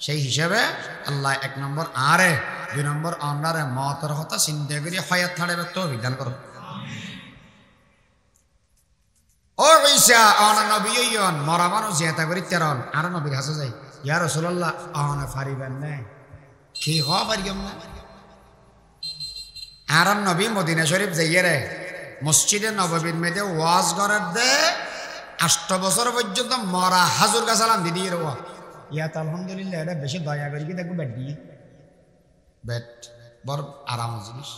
সেই হিসাবে আল্লাহ 1 নম্বর আরে 2 নম্বর অন্নারে মতর হতা চিন্তা করি হয়াত থাড়ে তো বিধান করো ও ঈসা আনা নবীয়ন মরা মানুষ জেতা করি তেরন আর নবীর কাছে যাই ইয়া রাসূলুল্লাহ আনা ফারিবেন না কি হওয়া পারিম না আর নবী মদিনা শরীফ যাইয়ে রে মসজিদে নববীর মেয়েদে ওয়াজ করার দে 8 বছর পর্যন্ত মরা হাজুর গাছালাম দিদি রে ইয়াত আলহামদুলিল্লাহ এটা বেশি দয়া করি কি দেখো বেড দিয়ে বেড বড় আরাম জিনিস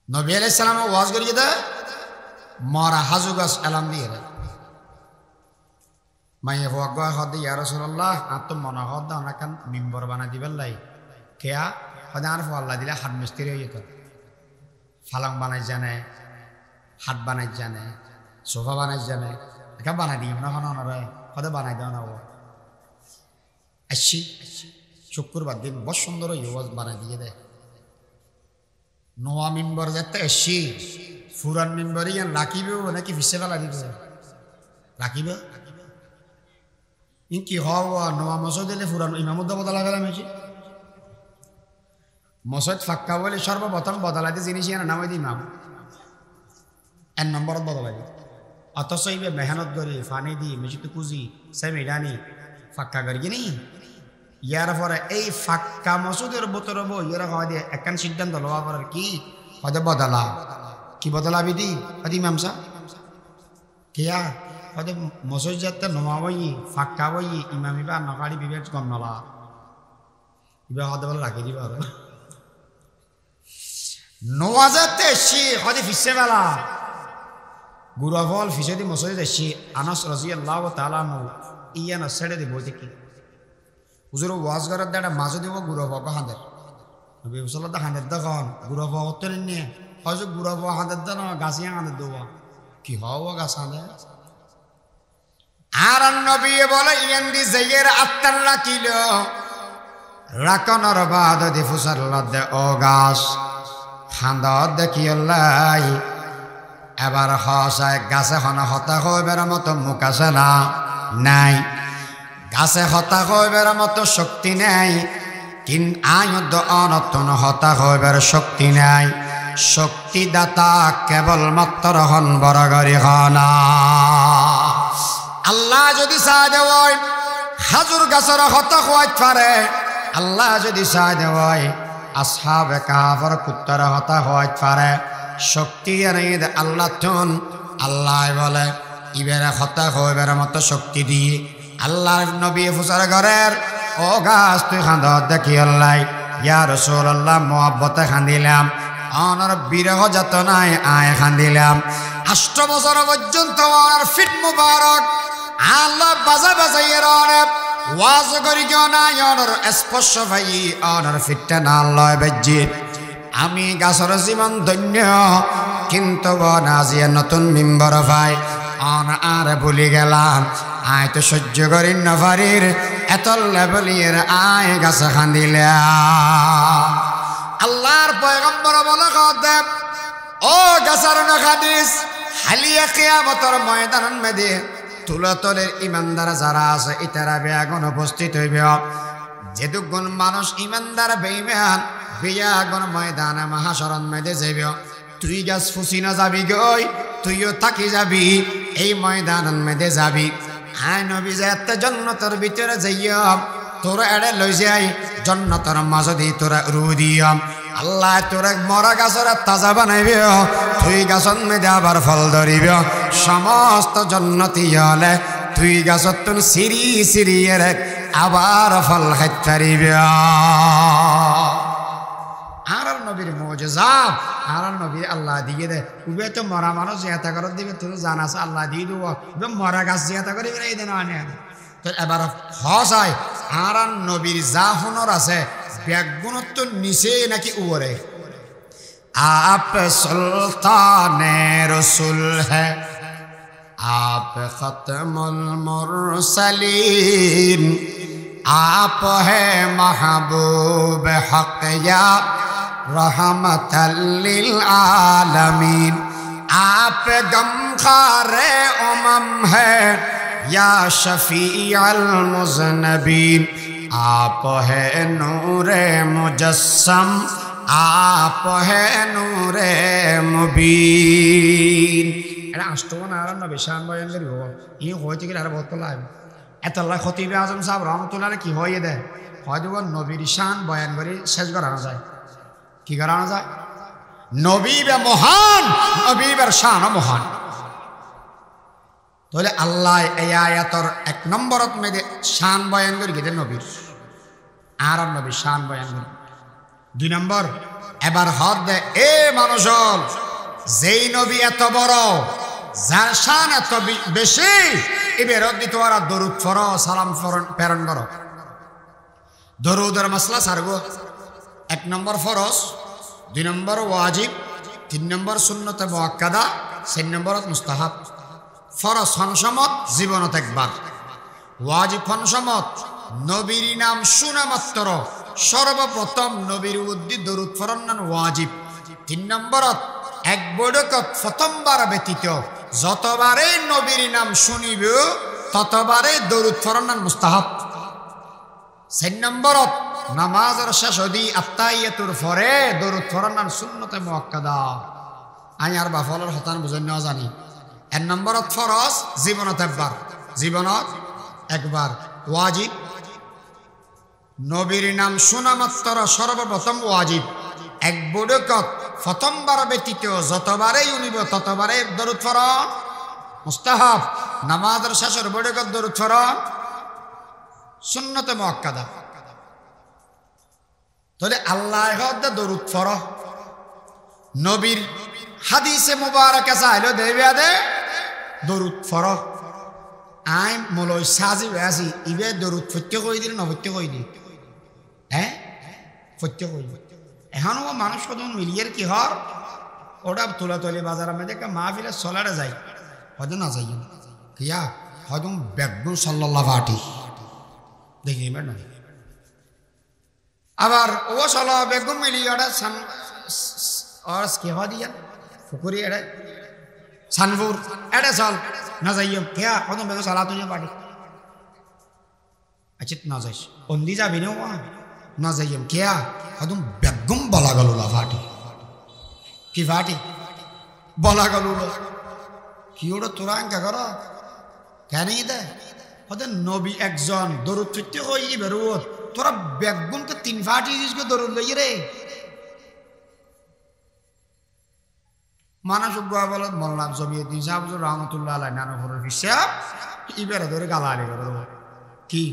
নবী আলাইহিস সালাম ওয়াজ করিয়ে দে মরা হাজু গাছ এলাম দিয়ে রে মাইয়ে হওয়া হদ ইয়া রাসূলুল্লাহ আত মনা হদ অনাকান মিম্বর বানা দিবেন লাই কেয়া হদার আল্লাহ দিলে হাত মিস্ত্রি হয়ে যেত ফালাং বানাই জানে হাত বানাই জানে সোফা বানাই জানে এটা বানাই দিই না হনরে হদে বানাই দাও না ও আসছি শুক্রবার দিন বড় সুন্দর ইওয়াজ বানাই দিয়ে দেয় নোয়া মিম্বর যেতে আসছি ফুরান মিম্বরি রাখিবে নাকি ফিসে ফেলা দিবে রাখিবে কি হওয়া নোয়া মসজিদ দিলে ফুরান ইমামুদ্দা বদলা গেলাম এসে মসজিদ ফাক্কা বলে সর্বপ্রথম বদলাতে জিনিস নামাই দিই ইমাম 1 নম্বরত বদলাই দিই অথচ এইবে মেহনত করি ফানি দি মসজিদ কুজি সেমিডানি ফাক্কা করি কি নি ইয়ার পরে এই ফাক্কা মসজিদের বোতর বই ইয়ার হওয়া দিয়ে একখান সিদ্ধান্ত লওয়া করার কি হয়তো বদলা কি বদলা বিধি হয়তো ইমাম সাহ কিয়া হয়তো মসজিদ যাতে নমাবই ফাক্কা বই ইমামিবা নকাড়ি বিবেক কম নলা ইবা হয়তো বলে রাখি দিবা আর নওয়াজাতে সে হয়তো ফিসে বেলা গুরাফল ফিসে দি মসজিদ এসে আনাস রাদিয়াল্লাহু তাআলা নু ইয়ানা ছেড়ে দিব দেখি হুজুর ওয়াজ করার দেড় মাঝে দিব গুড়ো ভগ হাঁদের নবী সাল্লাল্লাহু আলাইহি হাঁদের দেখুন গুড়ো ভগ তো নিয়ে হয়তো গুড়ো ভগ হাঁদের দেন গাছিয়া হাঁদের দেবো কি হওয়া গাছ হাঁদে আর নবী বলে ইয়ান্দি জেয়ের আত্মাল্লা কিল রাকনর বাদ দি ফুসাল্লাহ দে ও গাছ খান্দাত দেখি আল্লাহ এবার হসায় গাছে হনা হতা হইবার মতো মুখ আছে না নাই গাছে হতা হইবার মতো শক্তি নাই কিন আয়ুদ্ধ অনতন হতা হইবার শক্তি নাই শক্তিদাতা কেবলমাত্র হন বরাগরি হনা আল্লাহ যদি চায় দেওয় হাজুর গাছের হতা হইতে পারে আল্লাহ যদি চায় দেওয় আসহাবে কাফের কুত্তার হতা হইতে পারে শক্তি এর আল্লাহ তুন আল্লাহ বলে ইবেরা হতা হইবার মতো শক্তি দিয়ে আল্লাহর নবী ফুসার ঘরের ও গাছ তুই খান্দত দেখি আল্লাহ ইয়া রাসূলুল্লাহ মুহাব্বতে খান্দিলাম অনর বিরহ যাতনায় আয় খান্দিলাম 8 বছর পর্যন্ত আর ফিট মুবারক আল্লাহ বাজা বাজাইয়ের অনেক ওয়াজ করি না অনর স্পর্শ ভাই অনর ফিটটা না আল্লাহ বেজি আমি গাছর জীবন ধন্য কিন্তু বনাজিয়া নতুন মিম্বর ভাই অন আর ভুলি গেলাম আয় তো সহ্য করি নফারির এত লেবলির আয় গাছ খান্দিলে আল্লাহর পয়গম্বর বলে দেব ও গাছার নখাদিস হালিয়া কিয়ামতের ময়দান মেদে তুলাতলের ইমানদার যারা আছে ইতারা বেয়াগুন উপস্থিত হইবে যেদুগুণ মানুষ ইমানদার বেঈমান বেয়াগুন ময়দানে মহাশরণ মেদে যাইবে তুই গাছ ফুসি না যাবি গই তুইও থাকি যাবি এই ময়দান মেদে যাবি আয় নবী যাতে জান্নাতের ভিতরে যাইয়া তোরা এড়ে লই যাই জান্নাতের মাঝে দি তোরা রু দিয়াম আল্লাহ তোরা মরা গাছের তাজা বানাইবে তুই গাছন মেদে আবার ফল ধরিবে সমস্ত জান্নাতি হলে তুই গাছত তুন সিরি সিরি এর আবার ফল খাইতে পারিবে আর নবীর মুজিজা আর নবী আল্লাহ দিয়ে দে উবে তো মরা মানুষ জিয়াতা করত দিবে তুই জানাস আল্লাহ দিয়ে দিব মরা গাছ জিয়াতা করি এই দেন আনে তো এবার হসাই আর নবীর যা হুনর আছে ব্যাগুণত্ব নিচে নাকি উপরে आप सुल्तान रसूल है आप खत्मुल मुरसलीन आप है महबूब हक या रहमतल लिल आलमीन आप गमखारे उमम है या शफीअल मुज़नबीन आप है नूरे मुजस्सम आप है नूरे मुबीन এটা আষ্টমান আর নবী শান বয়ান করি বাবা ই হইতে গেলে আর বহুত লাভ এতলা খতিবে আজম সাহেব রহমতুল্লাহ কি হইয়ে দেয় হয় দেব নবীর শান বয়ান করে শেষ করানো যায় কি করানো যায় নবী বে মহান নবীর শান মহান তাহলে আল্লাহ এই আয়াতর 1 নম্বরত মেদে শান বয়ান করি গেছে নবীর আর নবী শান বয়ান করি 2 নম্বর এবার হদ দে এ মানুষ যেই নবী এত বড় যার শান এত বেশি এবার দিত ওরা দরুদ ফর সালাম প্রেরণ করো দরুদের মাসলা সারগো 1 নম্বর ফরজ 2 নম্বর ওয়াজিব 3 নম্বর সুন্নতে মুআক্কাদা 4 নম্বর মুস্তাহাব ফরজ হনসমত জীবনত একবার ওয়াজিব হনসমত নবীর নাম শুনা মাত্র সর্বপ্রথম নবীর উদ্দি দরুদ ফরন্নান ওয়াজিব 3 নম্বরত এক বড়কত প্রথমবার ব্যতীত যতবারে নবীর নাম শুনিব ততবারে দরুদ ফরন্নান মুস্তাহাব 4 নম্বরত নামাজের শেষ হদি আত্তাহিয়াতুর পরে দরুদ ফরন্নান সুন্নতে মুআক্কাদা আই আর বাফলের হতান বুঝেন না জানি 1 নম্বরত ফরজ জীবনত একবার ওয়াজিব নবীর নাম শোনা মাত্র সর্বপ্রথম ওয়াজিব এক বড়কত প্রথমবার ব্যতীত যতবারেই উনিব ততবারে দরুদ ফরন মুস্তাহাব নামাজের শেষের বড়কত দরুদ ফরন সুন্নতে মুআক্কাদা তাহলে আল্লাহ দরুদ ফর নবীর হাদিসে মুবারকে চাইলো দেবে দে দরুদ ফর আই মলই সাজি বেসি ইবে দরুদ ফত্য কই দিল না ফত্য কই দি হ্যাঁ ফত্য কই এখনো মানুষ কত মিলিয়ের কি হর ওটা তোলা তলি বাজার মধ্যে একটা মাহফিলে চলারে যাই হয়তো না যাই কিয়া হয়তো বেগুন সাল্লাল্লাহু আটি দেখি না আবার ও চলো বেগুন মিলি ওটা সান और के हो दिया फुकुरी एड़े सनपुर एड़े साल ना जाइए क्या कौन बेगो साला तुझे पार्टी अचित ना जाइए उन्दी जा भी नहीं हुआ ना जाइए क्या तुम बेगम बला गलूला फाटी की फाटी बला गलूला क्यों तुरा क्या करो क्या नहीं था होते नबी एक जन दरुद चुट्टी हो ये बेरुद तुरा बेगम तो तीन फाटी इसको दरुद ले रे মানুষ বলে মোল্লাম জমিয়ুদ্দিন সাহেব রহমতুল্লাহ আলাইহি নানপুরের হিসাব ইবেরে ধরে গালালি করে কি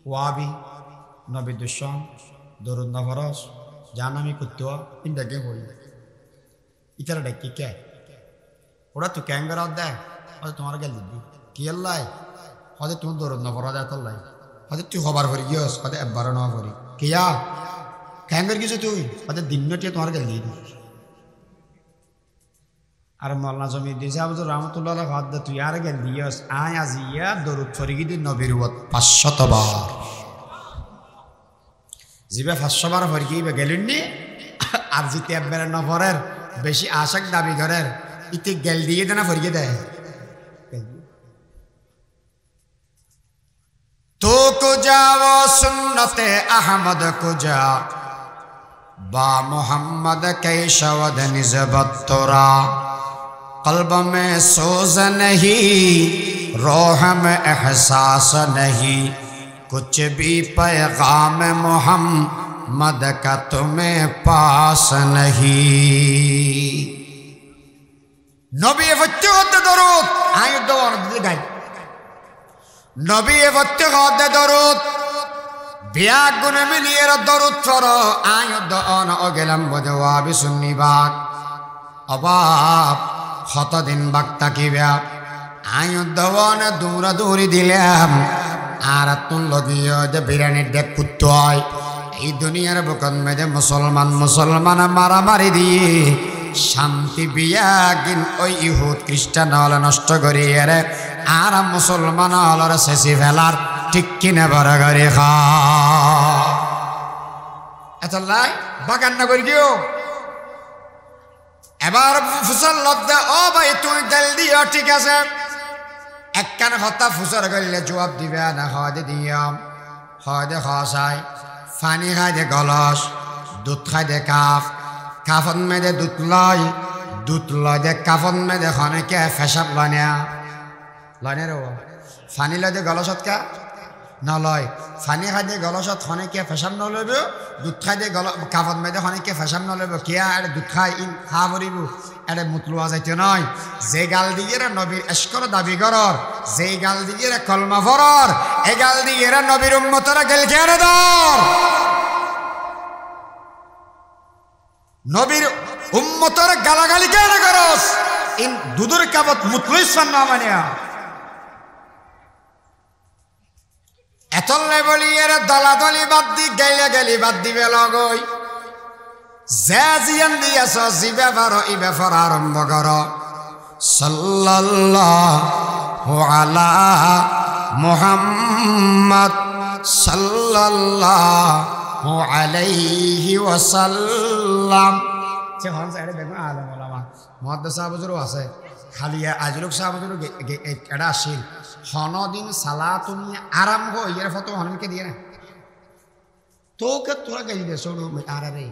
ওয়াবি নবী দুশন দরুদ নফরস জানামি কুত্তুয়া ইন্দাকে হই ইতারা ডাকি কে ওরা তো ক্যাঙ্গার দেয় হয়তো তোমার গেল দিবি কি আল্লাহ হয়তো তুমি দরুদ নফরস দেয় তোর লাই হয়তো তুই খবর করি গিয়েস হয়তো একবার না করি কিয়া ক্যাঙ্গার কিছু তুই হয়তো দিনটিয়ে তোমার গেল দিয়ে দিবি আর মৌলানা জমিউদ্দিন সাহেব রহমতুল্লাহ হাত দে তুই আর গেল দিয়স আয় আজিয়া দরুদ ফরিগি নবীর ওয়াত 500 বার জিবে 500 বার ফরিগি গেলেননি আর জিতে একবার নফরের বেশি আশাক দাবি করেন ইতে গেল দিয়ে দেনা ফরিগি দেয় তো কো যাও সুন্নতে আহমদ কো যা বা মোহাম্মদ कैशवद निस्बत तोरा कल्ब में सोज नहीं रोह में एहसास नहीं कुछ भी पैगाम मोहम्मद का तुम्हें पास नहीं नबी फत्तेगत दरूद आयो दवान दिगाई नबी फत्तेगत दरूद बिया गुन मिलिएर दरूद फरो आयो दन अगेलम बजवाबी सुन्नी बाग अबाब खत दिन बागता की ब्या आयो दवान दूरा दूरी दिलाम আর তুন লগিয়ে যে বিরানির দেখ কুত্তো হয় এই দুনিয়ার বুকন মেদে মুসলমান মারামারি দিয়ে শান্তি বিয়া গিন ওই ইহুদ খ্রিস্টান হলে নষ্ট করিয়ে রে আর মুসলমান হলরে শেষি ফেলার ঠিক কিনে বড় করে খা এত লাই বাগান না করি গিয়েও এবার ফুসল লদ্দে ও ভাই তুই তেল দিও ঠিক আছে একখান হত্যা ফুসর করলে জবাব দিবে না হয়তো দিয়াম হয়তো খাসাই পানি খাই দে গলস দুধ খাই দে কাফন মেদে দুধ লয় দে কাফন মেদে খনেকে ফেসাব লয় রে পানি লয় দে গলসত কা নলয় পানি খাই দে গলসত খনেকে ফেসাব নলইব দুধ খাই দে কাফন মেদে খনেকে ফেসাব নলইব কিয়া আরে দুধ খাই ইন খা ভরিব আরে মুতলুয়া যাইতে নয় যে গাল দিয়ে নবীর এশকর দাবি করর যে গাল দিয়ে কলমা ফরর এ গাল দিয়ে নবীর উম্মতরা গেল কেন দর নবীর উম্মতরা গালাগালি কেন করস ইন দুধুর কাবত মুতলুইসান না মানিয়া এতলে বলি এর দলাদলি বাদ দি গেলি বাদ দিবে লগই জিয়ান দিয়াছ জিবে পারো ই ব্যাপার আরম্ভ কর সাল্লাল্লাহু আলা মুহাম্মদ সাল্লাল্লাহু আলাইহি ওয়াসাল্লাম যে হন সাইডে দেখো আলেম ওলামা মুহাদ্দিস সাহাবজুরও আছে খালি আজলুক সাহাবজুরও এটা আসিল হনদিন সালাতুনি আরম্ভ এর ফটো হনকে দিয়ে না তোকে তোরা গেলি দে সরু আরে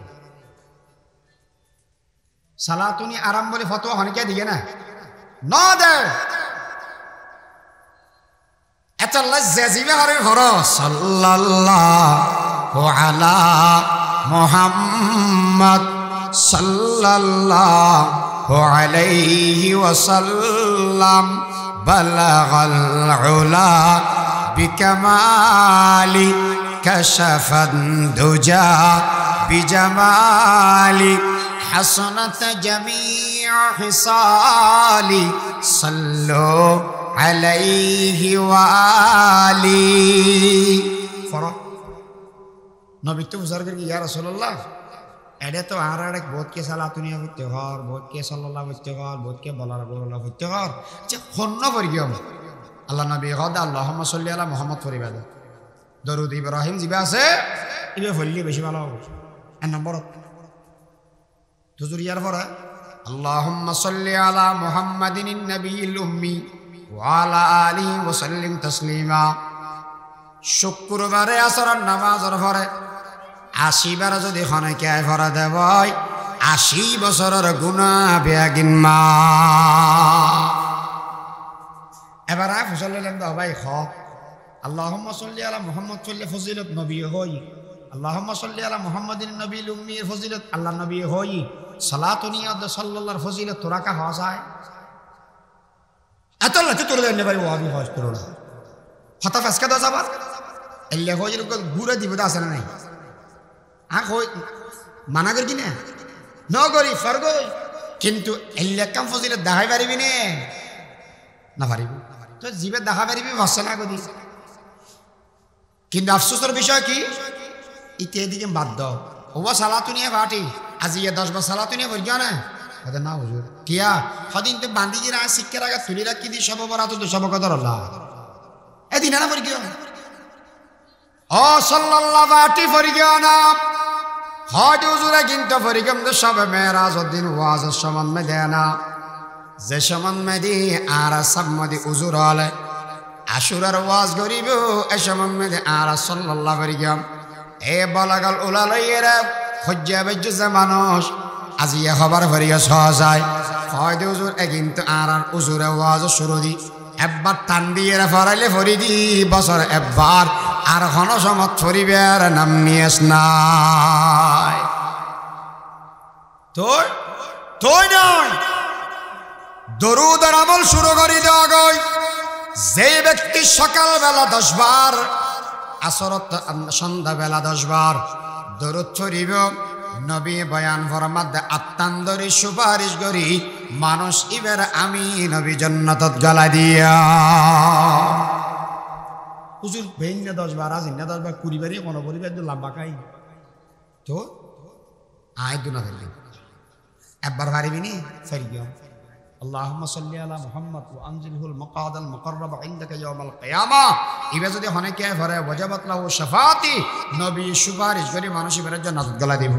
সালাতুনি আরাম বলে ফতোয়া হনকে দিয়ে না না দে এত লজ্জাজিবে হরে হর সাল্লাল্লাহু আলা মুহাম্মদ সাল্লাল্লাহু আলাইহি ওয়াসাল্লাম বালাগাল উলা বিকামালি কাশাফাদ দুজা বিজামালি حسنت جميع حصالي صلوا আলাইহি ওয়া আলি ফরা নবী তো বুঝার কি ইয়া রাসূলুল্লাহ এডে তো আর এক বহুত কে সালাতুনিয়া হইতে হর বহুত কে সাল্লাল্লাহু হইতে হর বহুত কে বলার বলার হইতে হর যে খন্ন পরিগম আল্লাহ নবী গদা আল্লাহুম্মা সাল্লি আলা মুহাম্মদ পরিবাদ দরুদ ইব্রাহিম জিবা আছে ইবে ফললি বেশি ভালো হবে এক নম্বর দুজুরিয়ার পরে আল্লাহুম্মা সাল্লি আলা মুহাম্মাদিন নবিয়িল উম্মি ওয়া আলা আলিহি ওয়া সাল্লিম তাসলিমা শুক্রবারে আসরের নামাজের পরে 80 বার যদি খনকে পড়া দেবই 80 বছরের গুনাহ বেগিন মা এবার আয় ফসলেন দাও ভাই খ আল্লাহুম্মা সাল্লি আলা মুহাম্মদ চললে ফজিলত নবী হই আল্লাহুম্মা সাল্লি আলা মুহাম্মাদিন নবিয়িল উম্মির ফজিলত আল্লাহ নবী হই সালাতু নিয়াত সাল্লাল্লাহর ফজিলত তোরা কা হওয়া যায় এত লতে তোর দেন ভাই ওয়াবি হজ তোর না হতা ফাসকা দাও যাবা এলে হইল ঘুরে দিব দা আছে না নাই আ কই মানা করি না নগরি ফরগই কিন্তু এলে কাম ফজিলত দেখাই পারিবি নে না পারিবি তো জীবে দেখা পারিবি ভাষা না গদি কিন্তু আফসোসের বিষয় কি ইতে এদিকে বাদ দাও ওবা সালাতু নিয়ে বাটি আজি 10 বার সালাতু নিয়ে বলগা না এটা না হুজুর কিয়া হদিন তো বান্দি গিরা শিক্ষার আগে তুলি রাখি দি সব বরাত তো সব কদর আল্লাহ এদিন না বলগিও ও সাল্লাল্লাহু বাটি ফরিগা না হজ হুজুরে কিন্তু ফরিগম তো সব মেরাজ দিন ওয়াজ সমান মে দেনা যে সমান মে দি আর সব মদি হুজুর আলে আশুরার ওয়াজ করিব এ সমান মে দি আর সাল্লাল্লাহু ফরিগম এ বলাগাল উলালাইয়েরা হজ্জা বেজ্জা মানুষ আজি খবর ফরিয়া সহায় হয়তো হুজুর কিন্তু আর হুজুরে ওয়াজ শুরু দি একবার টান দিয়ে ফরাইলে ফরি দি বছর একবার আর ঘন সমত ফরিবার নাম নিয়েস নাই তোর তোই নয় দরুদ আর আমল শুরু করি দেওয়া গই যে ব্যক্তি সকালবেলা 10 বার আসরত সন্ধ্যাবেলা 10 বার দরুদ ফরিব নবী বয়ান ফরমাদ আত্মান্দরি সুপারিশ করি মানুষ এবার আমি নবী জান্নাতত গলা দিয়া হুজুর বেইন না 10 বার আজিন না 10 বার 20 বারই কোন পরিবার তো লম্বা খাই তো আয় দুনা ফেললি একবার পারিবি নি ফেরিও আল্লাহুম্মা সাল্লি আলা মুহাম্মদ ওয়া আনজিলহুল মাকাদাল মুকাররাব ইনদাকা ইয়াউমাল কিয়ামা ইবে যদি হনেকে ভরে ওয়াজাবাত লাহু শাফাতি নবী সুপারিশ করি মানুষ এবার জান্নাত গলা দিব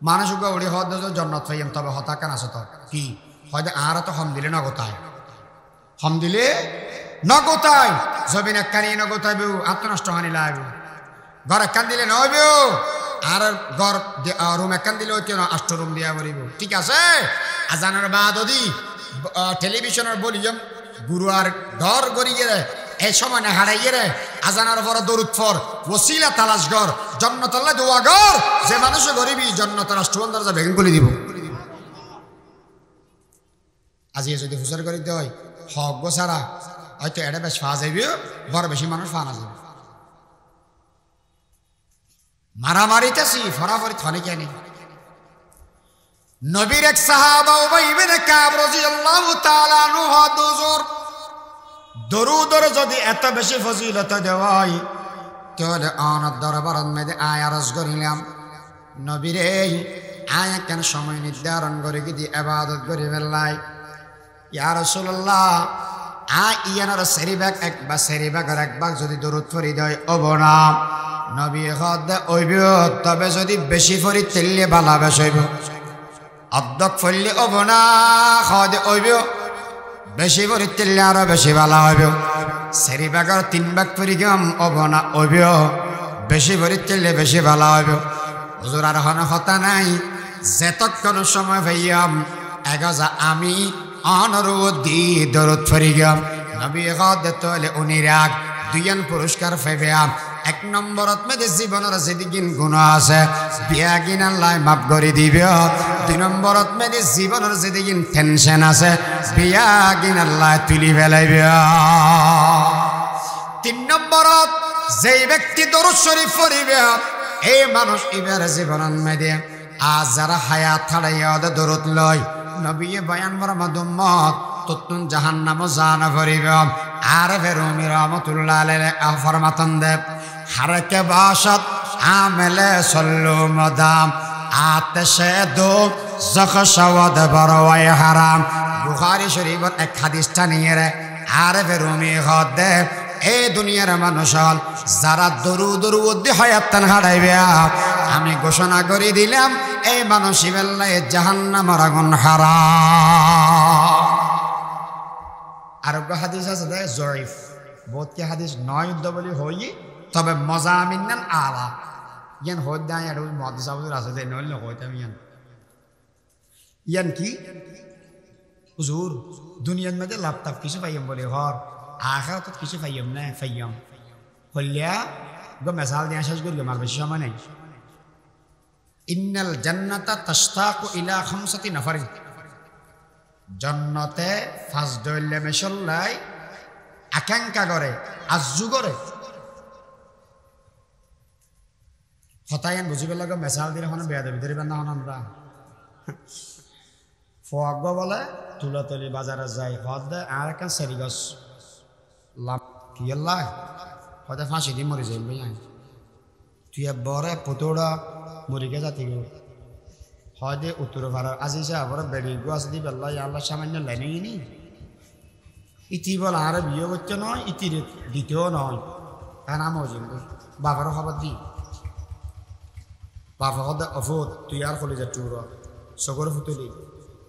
মানুষ গো ওড়ি হদ জান্নাত পাইম তবে হতাকান আছে তো কি হয়তো আর তো হম দিলে না গোতায় হম দিলে না গোতায় জমিন কানি না গোতাইব আত্মনষ্ট হানি লাগবে ঘর কান দিলে নইবে আর ঘর রুম কান দিলে ওই কেন 8 রুম দিয়া বলিব ঠিক আছে আজানের বাদ যদি টেলিভিশনের বলিম গুরু আর ধর গড়ি গেলে এই সময় না হারাই গেলে আজানের পর দরুদ ফর ওসিলা তালাশ গর জন্নতল্লাহ দোয়া গর যে মানুষ গরিবি জন্নত রাষ্ট্রবন্ধ দরজা বেগম করে দিব আজি যদি হুসার করে দেয় হক গো সারা হয়তো এটা বেশ ফা যাইবে বড় বেশি মানুষ ফা না যাবে মারামারিতেছি ফরাফরি থনে কেন নবীর এক সাহাবা উবাই ইবনে কাব রাদিয়াল্লাহু তাআলা আনহু হুজুর দরুদর যদি এত বেশি ফজিলত দেওয়াই তাহলে আনার দরবারের মধ্যে আয় আরজ করিলাম নবীরে আয় কেন সময় নির্ধারণ করে কি ইবাদত করি ফেললাই ইয়া রাসূলুল্লাহ আয় ইয়ানার সেরিবাক একবার সেরিবাকের একবার যদি দরুদ পড়ি দেয় অবনা নবী হদ ওইব তবে যদি বেশি পড়ি তেললে ভালো বেশ হইব অর্ধক ফললে অবনা হদ ওইব বেশি পড়ি তেললে আরো বেশি ভালো হইব সেরিবাকের 3 ভাগ পড়ি গম অবনা ওইব বেশি পড়ি তেললে বেশি ভালো হইব হুজুর আর হন হতা নাই যেতক্ষণ সময় ভাইয়াম এগজা আমি অনুরোধ দি দরুদ পড়ি গম নবী হদ তোলে উনি রাগ দুইজন পুরস্কার পাইবাম 1 নম্বরত মধ্যে জীবনের যেদিন গুনাহ আছে বিয়াগিন আল্লাহ মাফ করে দিবে 2 নম্বরত মধ্যে জীবনের যেদিন টেনশন আছে বিয়াগিন আল্লাহ তুলি ফেলাইবে 3 নম্বরত যেই ব্যক্তি দরুদ শরীফ পড়িবে এই মানুষ এবারে জীবনের মধ্যে আজ যারা হায়াত ছাড়াইয়া দরুদ লয় নবী বয়ান ফরমাদ উম্মত তুতুন জাহান্নাম জানা ভরিব আর ফেরুমি রহমাতুল্লাহ আলাইহি ফরমাতন দেব হারকে বাসাত আমলে সল্লু মদাম আতশে দো জখশওয়াদ বরওয়াই হারাম বুখারী শরীফের এক হাদিসটা নিয়ে রে আর ফেরুমি হদে এই দুনিয়ার মানুষ যারা দরুদ হায়াতান হারাইবে আমি ঘোষণা করে দিলাম এই মানুষই বেল্লায় জাহান্নামের আগুন হারাম। আরোগ্য হাদিস আছে দে জয়ীফ বহুত কি হাদিস নয় বলি হই তবে মজামিনান আলা ইয়ান হই দাই আর ওই মহাদিস আবুর আছে দে নইল হইতাম ইয়ান কি হুজুর দুনিয়ার মধ্যে লাভ তাপ কিছু পাইম বলে হর আখিরাত কিছু পাইম না পাইম হলিয়া গো মিসাল দিয়া শেষ করি আমার বেশি সময় নাই। ইন্নাল জান্নাতা তাশতাকু ইলা খামসাতি নাফারিন জান্নাতে ফাজ দইলে মেশল্লাই আকাঙ্ক্ষা করে আজু করে হতায়ান বুঝিবে লাগে মেসাল দিলে হন বেয়া দেবি ধরিবেন না হন আমরা ফগ বলে তুলাতলি বাজারে যাই হদ দে আর একটা সেরিগস লাভ কি আল্লাহ হয়তো ফাঁসি দিয়ে মরে যাই ভাই তুই বরে পতোড়া মরিকে যাতি গো হয়তো উত্তর ভারত আজিছে আবার বেড়ি গো আছে দি বেল্লা আল্লাহ সামান্য লাইনে নি ইতি বল আর বিয়ে করতে নয় ইতি দ্বিতীয় নয় তার নাম হয়েছিল বাবারও খবর দি বাবা হদ অফুত তুই আর কলি যা টুর সগর ফুতুলি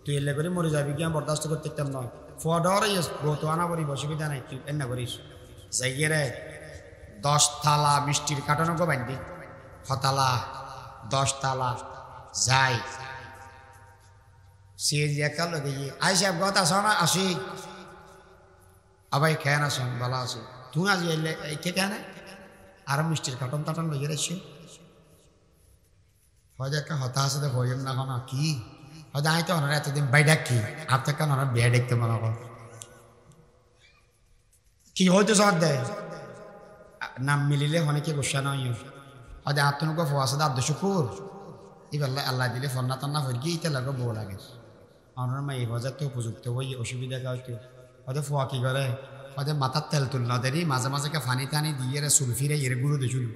তুই এলে করে মরে যাবি কি আমি বরদাস্ত করতে পারতাম নয় ফডর বহুত আনা করি অসুবিধা নাই তুই এনে করিস যাইয়ে রে 10 তালা মিষ্টির কাটানো গো বান্ধি হতালা 10 তালা যাই সে একাল লগে আই সাহেব গত আস না আসি আবাই খেয়ে আসুন ভালো আছি তুই আজ এলে কে কেন আর মিষ্টির কাটন টাটন লইয়ে রেছি হয়তো একটা হতাশ হইম না কোনো কি হয়তো আমি তো ওনারা এতদিন বাই ডাকি আর তো কেন ওনারা বিয়ে দেখতে মনে কর কি হয়তো সব দেয় নাম মিলিলে অনেকে গোসা নয় হয়তো আত্মনুক ফোয়াশে আব্দুল শুকুর এবার আল্লাহ দিলে ফন্না তন্না হয়ে গিয়ে ইতে লাগে বউ লাগে আমার মা এই বাজার তো উপযুক্ত হই অসুবিধা হয়তো হয়তো ফোয়া কি করে হয়তো মাথার তেল তুল না দেরি মাঝে মাঝে ফানি টানি দিয়ে চুল ফিরে এর গুঁড়ো দিছিল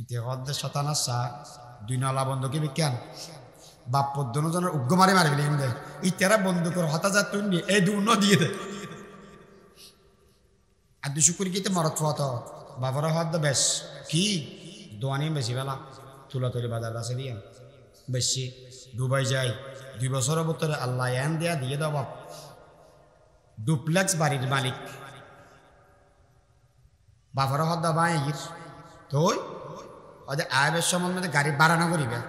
ইতে অর্ধেক শতানা চা 2 নলা বন্ধুকে বিজ্ঞান বাপ পদ্মজনের উগ্র মারি মারি ফেলি দে ইতারা বন্ধুকর হতাজার তুই নিয়ে এই দূর দিয়ে দে আর দুশো করে গিয়ে মরত ফত বাবার হদ বেশ কি দোয়ানি বেশি বেলা তুলা তুলি বাজার আছে দিয়ে বেশি ডুবাই যায় 2 বছরের ভিতরে আল্লাহ এন দিয়া দিয়ে দাও বাপ ডুপ্লেক্স বাড়ির মালিক বাবার হদ বাই তোই ওদের আয়ের সম্বন্ধে গাড়ি বাড়ানো করিবে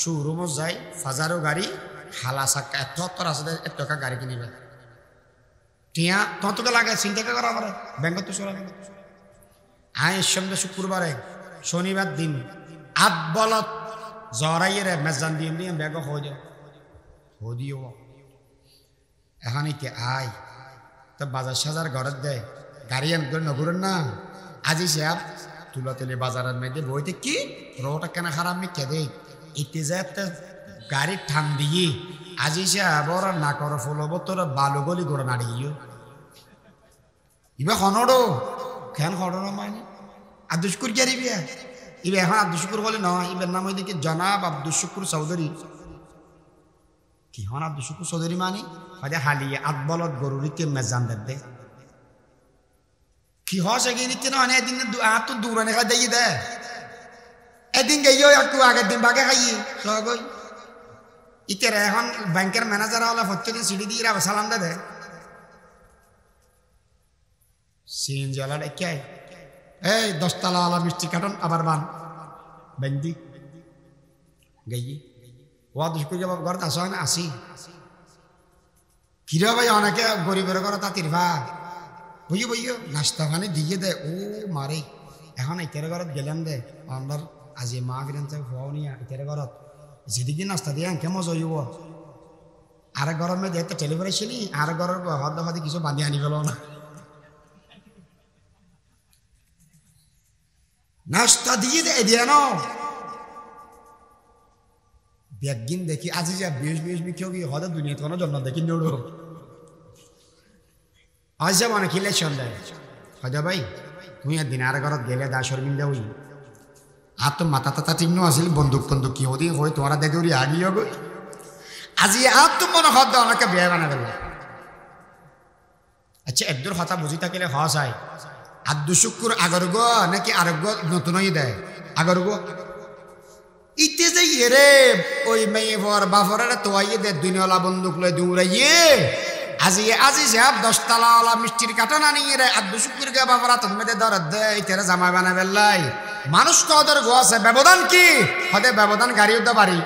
শোরুমও যাই ফাজারও গাড়ি হালা চাক্কা এত আছে 1 টাকা গাড়ি কিনিবে টিয়া তোকে লাগে চিন্তা করা আমার ব্যাংকত তো চলা আয়ের সঙ্গে শুক্রবারে শনিবার দিন আট বলত জরাইয়ের মেজান দিয়ে দিয়ে ব্যাগ হদিও এখন কি আয় তো বাজার সাজার ঘরের দেয় গাড়ি আনতে নগরের না আজি সাহেব তুলা তুলি বাজারের মধ্যে বইতে কি রোটা কেন খারাপ মি কে দেয় ইতে যায় গাড়ি ঠান দিয়ে আজি সাহেব ওরা না করো ফলো তোর বালু গলি গোড়া নাড়িয়ে ইবা হনড়ো খেন হড়ো মানে আব্দুল শুকুর কি আরিবি ইবে এখন আব্দুল শুকুর বলে নয় ইবের নাম ওই দিকে জনাব আব্দুল শুকুর চৌধুরী কি হন আব্দুল শুকুর চৌধুরী মানে হয়তো হালিয়ে আট বলত গরুরি কে মেজান দে কি হস এগিয়ে নিচ্ছে না অনেক দিন আর তো দূরে খাই দিয়ে দে এদিন গেইও একটু আগের দিন বাগে খাইয়ে সগই ইতের এখন ব্যাংকের ম্যানেজার হলে প্রত্যেকদিন সিঁড়ি দিয়ে সালাম দে সিন জ্বালা কে এই 10 তালা মিষ্টি কাটন আবার বান বেন্দি গেই ওয়া দুষ্কর যাব ঘর আসো না আসি কিরা ভাই অনেকে গরিবের ঘর তা তিরভা বুঝিও বুঝিও নাস্তা পানি দিয়ে দে ও মারে এখন ইতের ঘরত গেলাম দে আমার আজি মা গিরেন হওয়া নিয়া ইতের ঘরত যেদিকে নাস্তা দিয়ে আনকে মজা হইব আর ঘরের মধ্যে একটা টেলিফোন আসেনি আর ঘরের হদ হদি কিছু বাঁধি আনি গেল না নাস্তা দিয়ে দে দিয়ে একদিন দেখি আজি যা বেশ কেউ কি হয়তো দুনিয়া কোনো জন্য দেখি নোড়ো আজ যাব না কিলে সন্ধ্যা হয়তো ভাই তুই দিন আর ঘরত গেলে দা শর্মিন্দা হই আর তো মাথা তাতা চিহ্ন আসিল বন্দুক কি হদি হয় তোমরা দেখে ওরি আগিয়ে গই আজি আর তো মনে হদ অনেকে বিয়ে বানা গেল আচ্ছা একদূর কথা বুঝি থাকিলে হস হয় আর দুশুকুর আগর গো নাকি আরোগ্য নতুনই দেয় আগর গো ইতে যে ইয়ে ওই মেয়ে ভর বাফরের তোয়াইয়ে দে দুনিওয়ালা বন্দুক লয় দৌড়াইয়ে আজি সাহেব 10 তালাওয়ালা মিষ্টির কাটনা নিয়ে রে আর দুশুকুর গে বাফরা তুমি দে দর দে ইতেরে জামাই বানাবে লাই মানুষ তো ওদের গো আছে ব্যবধান কি হতে ব্যবধান গাড়ি উঠতে পারি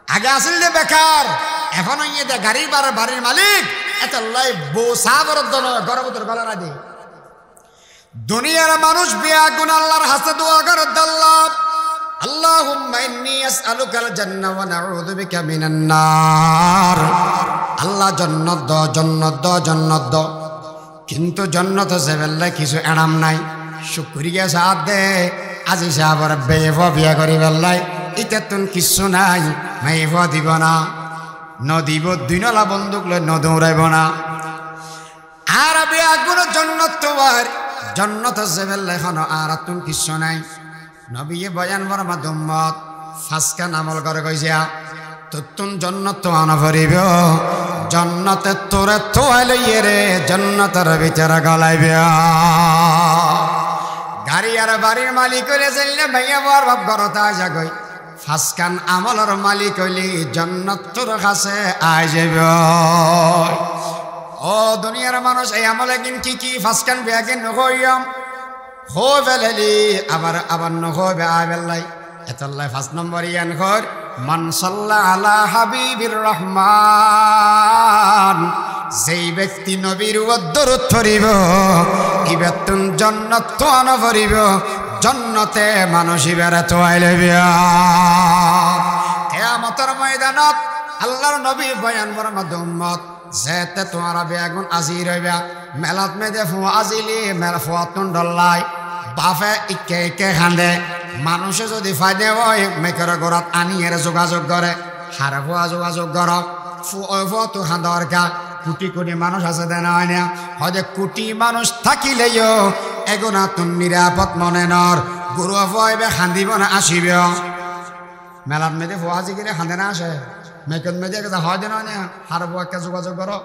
আগে আসিল যে বেকার এখন ইয়ে দে গাড়ির বাড়ির মালিক এত লাই বউ সাবর দন গর্ভতর গলা না দে দুনিয়ার মানুষ বিয়া গুণ আল্লাহর হাতে দোয়া করে আল্লাহ আল্লাহুম্মা ইন্নী আসআলুকাল জান্নাহ ওয়া নাউযু বিকা মিনান নার আল্লাহ জান্নাত দাও কিন্তু জান্নাত যাবেল্লা কিছু এড়াম নাই শুকরিয়া সাথ দে আজি সাহাবার বেফ বিয়া করি বেল্লাই ইতে তুন কিছু নাই মেফ দিব না নদীব দুইনলা বন্দুক লয় নদৌড়াইব না আর বিয়া গুণ জান্নাত যাবেল্লা এখন আর তুন কিছু নাই নবীয়ে বয়ান বড় মাধ্যমত ফাঁসকা নামল করে কইছা তুন জন্নত আনা ভরিব জন্নতে তোরে তোয়াইলে রে জন্নতের ভিতরে গলাইবে গাড়ি আর বাড়ির মালিক হইলে চাইলে ভাইয়া বর বাপ ঘরতে আসা গই ফাঁসকান আমলের মালিক হইলি জন্নত তোর কাছে আই যাব ও দুনিয়ার মানুষ এই আমলে কি ফাঁসকান বেয়াকিন নকইয়াম হো বেলেলি আবার নহবে আবেলাই এতলাই 5 নম্বর ইয়ান কর মান সাল্লা আলা হাবিবির রহমান যেই ব্যক্তি নবীর দরুদ পড়িব ইবেতুন জান্নাত তো আনা পড়িব জান্নাতে মানুষ ইবারে তোয়াইলেবে কিয়ামতের ময়দানত আল্লাহর নবী বয়ান ফরমাত উম্মত যেতে তোমরা বেগুন আজির হইবা মেলাত মেদে ফু আজিলি মেলা ফুয়াতুন ডল্লাই বাফে ইকে খান্দে মানুষে যদি ফায়দে হয় মেকের ঘরত আনি এর যোগাযোগ করে হারে ফুয়া যোগাযোগ কর ফুয়াতো খান্দর কা কোটি মানুষ আছে দেনা হয় না হয়তো কোটি মানুষ থাকিলেও এগুনা তুন নিরাপদ মনে নর গরু ফুয়াইবে খান্দিব না আসিব মেলাত মেদে ফুয়া আজি করে খান্দে না আসে মেকন মেদে হয় দেন হয় না হারে ফুয়াকে যোগাযোগ করো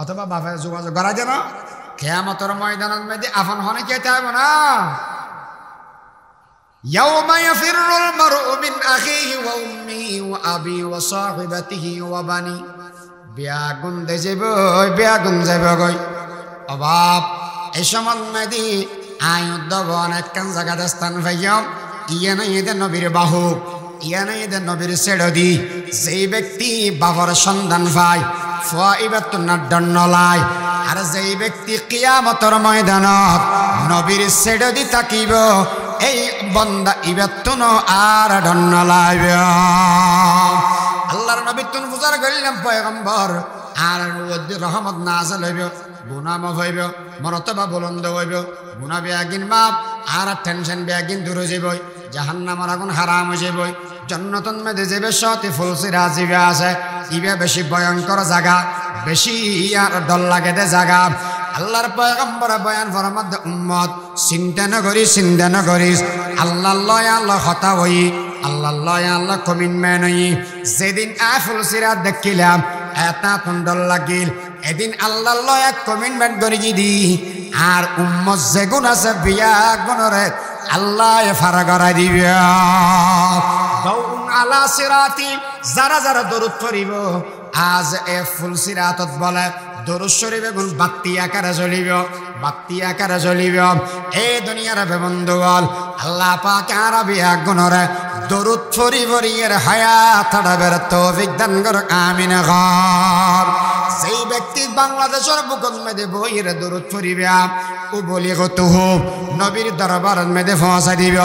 অথবা বাফে যোগাযোগ করা যেন কিয়ামতের ময়দানত মেদে আফন হনে কেতে হবে না ইয়াউমা ইয়াফিরুল মারউ মিন আখিহি ওয়া উম্মিহি ওয়া আবি ওয়া সাহিবাতিহি ওয়া বানি বিয়াগুন যাবে গই অবাব এই সময় মেদি আয়ুদ্ধ বন একখান জায়গাতে স্থান পাইয়াম ইয়ানা ইদের নবীর বাহু ইয়ানা ইদের নবীর সেড়দি যেই ব্যক্তি বাবার সন্ধান পায় ফাইবাতুন দন্নলাই আর যেই ব্যক্তি কিয়ামতের ময়দানত নবীর সেড়দি তাকিব এই বন্দা ইবাতুন আর দন্নলাইব আল্লাহর নবী তুন ফুজার করিলাম পয়গম্বর আর রহমত নাযিল হইব গুনাহ মাফ হইব মর্তবা বুলন্দ হইব গুনাহ বেয়াগিন মাপ আর টেনশন বেয়াগিন দূর হইব জাহান্নামের আগুন হারাম হইব জান্নাতুন মধ্যে যে বেশি ফুলসিরা জিবে আছে ইবে বেশি ভয়ঙ্কর জায়গা বেশি আর ডর লাগে দে জায়গা আল্লাহর পয়গম্বর বয়ান ফরমাত উম্মত চিন্তা না করিস আল্লাহ হতা হই আল্লাহ কমিটমেন্ট হই যেদিন ফুলসিরা দেখিলাম এটা সুন্দর লাগিল এদিন আল্লাহ এক কমিটমেন্ট করি দি আর উম্মত যেগুন আছে বিয়া গুণরে আল্লাহ ফারা করাই দিবে আলা সিরাতি যারা দরুদ পড়িব আজ এ ফুলসিরাতত বলে দরুদ শরীফ এবং বাতি আকারে জ্বলিব এই দুনিয়ার বন্ধু বল আল্লাহ পাক আরবি গুণরে দরুদ পড়িবরিয়ের হায়াত বের তৌফিক দান কর আমিন গর সেই ব্যক্তি বাংলাদেশের বুকত মেদে বইয়ের দরুদ পড়িবে ও বলি গতুহ নবীর দরবারত মেদে পৌঁছা দিব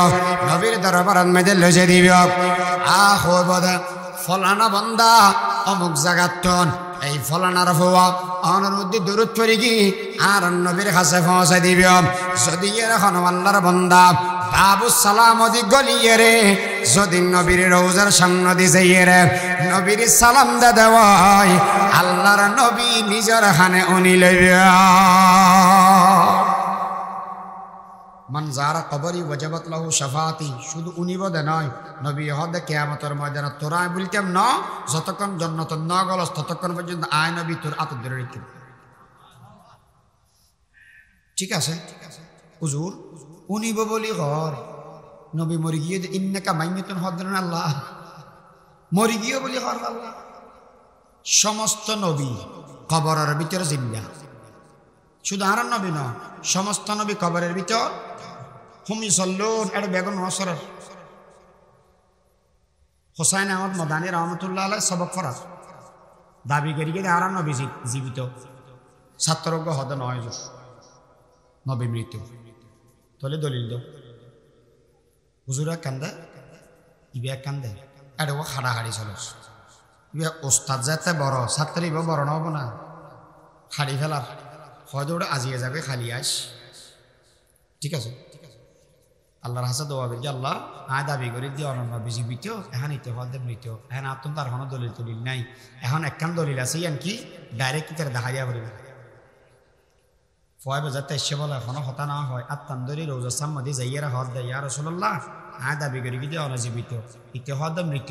নবীর দরবারত মেদে লজে দিব আহ বদা ফলানা বন্দা অমুক জাগাতন এই ফলানার হওয়া অনর মধ্যে দরুদ পড়ি কি আর নবীর কাছে পৌঁছে দিব যদি এর এখন আল্লাহর বান্দা বাবু সালাম দি গলিয়ে রে যদি নবীর রওজার সামনে দিয়ে যাইয়ে নবীর সালাম দে দেওয়াই আল্লাহর নবী নিজের হানে উনি লইবা মান যারা কবরি ওয়াজাবাত লাহু শাফাআতি শুধু উনি বদে নয় নবী হদে কিয়ামতের ময়দানে তোরা বলতাম না যতক্ষণ জান্নাত না গলস ততক্ষণ পর্যন্ত আয় নবী তোর আত ধরে রাখি ঠিক আছে হুজুর উনি বলি ঘর নবী মরি গিয়ে ইন্নাকা মাইয়াতুন হদরন আল্লাহ মরি গিয়ে বলি ঘর আল্লাহ সমস্ত নবী কবরের ভিতরে জিন্দা শুধু আর নবী না সমস্ত নবী কবরের ভিতর হুম ইসাল্লুন এটা বেগুন নসর হোসাইন আহমদ মদানী রহমতুল্লাহ আলাইহি সবক ফরাজ দাবি করি গিয়ে আর নবী জীবিত ছাত্রজ্ঞ হদ নয় নবী মৃত তাহলে দলিল দাও হুজুরা কান্দে ইবে কান্দে এটা ও হাড়াহাড়ি চলস ইবে ওস্তাদ যাতে বড় ছাত্র ইবে বড় নহব না হাড়ি ফেলার হয়তো ওটা আজিয়ে যাবে খালি আস ঠিক আছে আল্লাহর হাসা দোয়া করি আল্লাহ আয় দাবি করে দিয়ে অনন্য জীবিত এখন ইতে হদে মৃত এখন আত্ম তার এখনো দলিল টলিল নাই এখন একখান দলিল আছে ইয়ান কি ডাইরেক্ট তার দেখা দিয়া পড়বে ফয় বাজাতে এসে বলে এখনো হতা না হয় আত্মান্দরি রোজা সাম্মদি যাইয়ারা হদ দেয় ইয়া রাসূলুল্লাহ আয় দাবি করি দিয়ে অনজীবিত ইতে হদে মৃত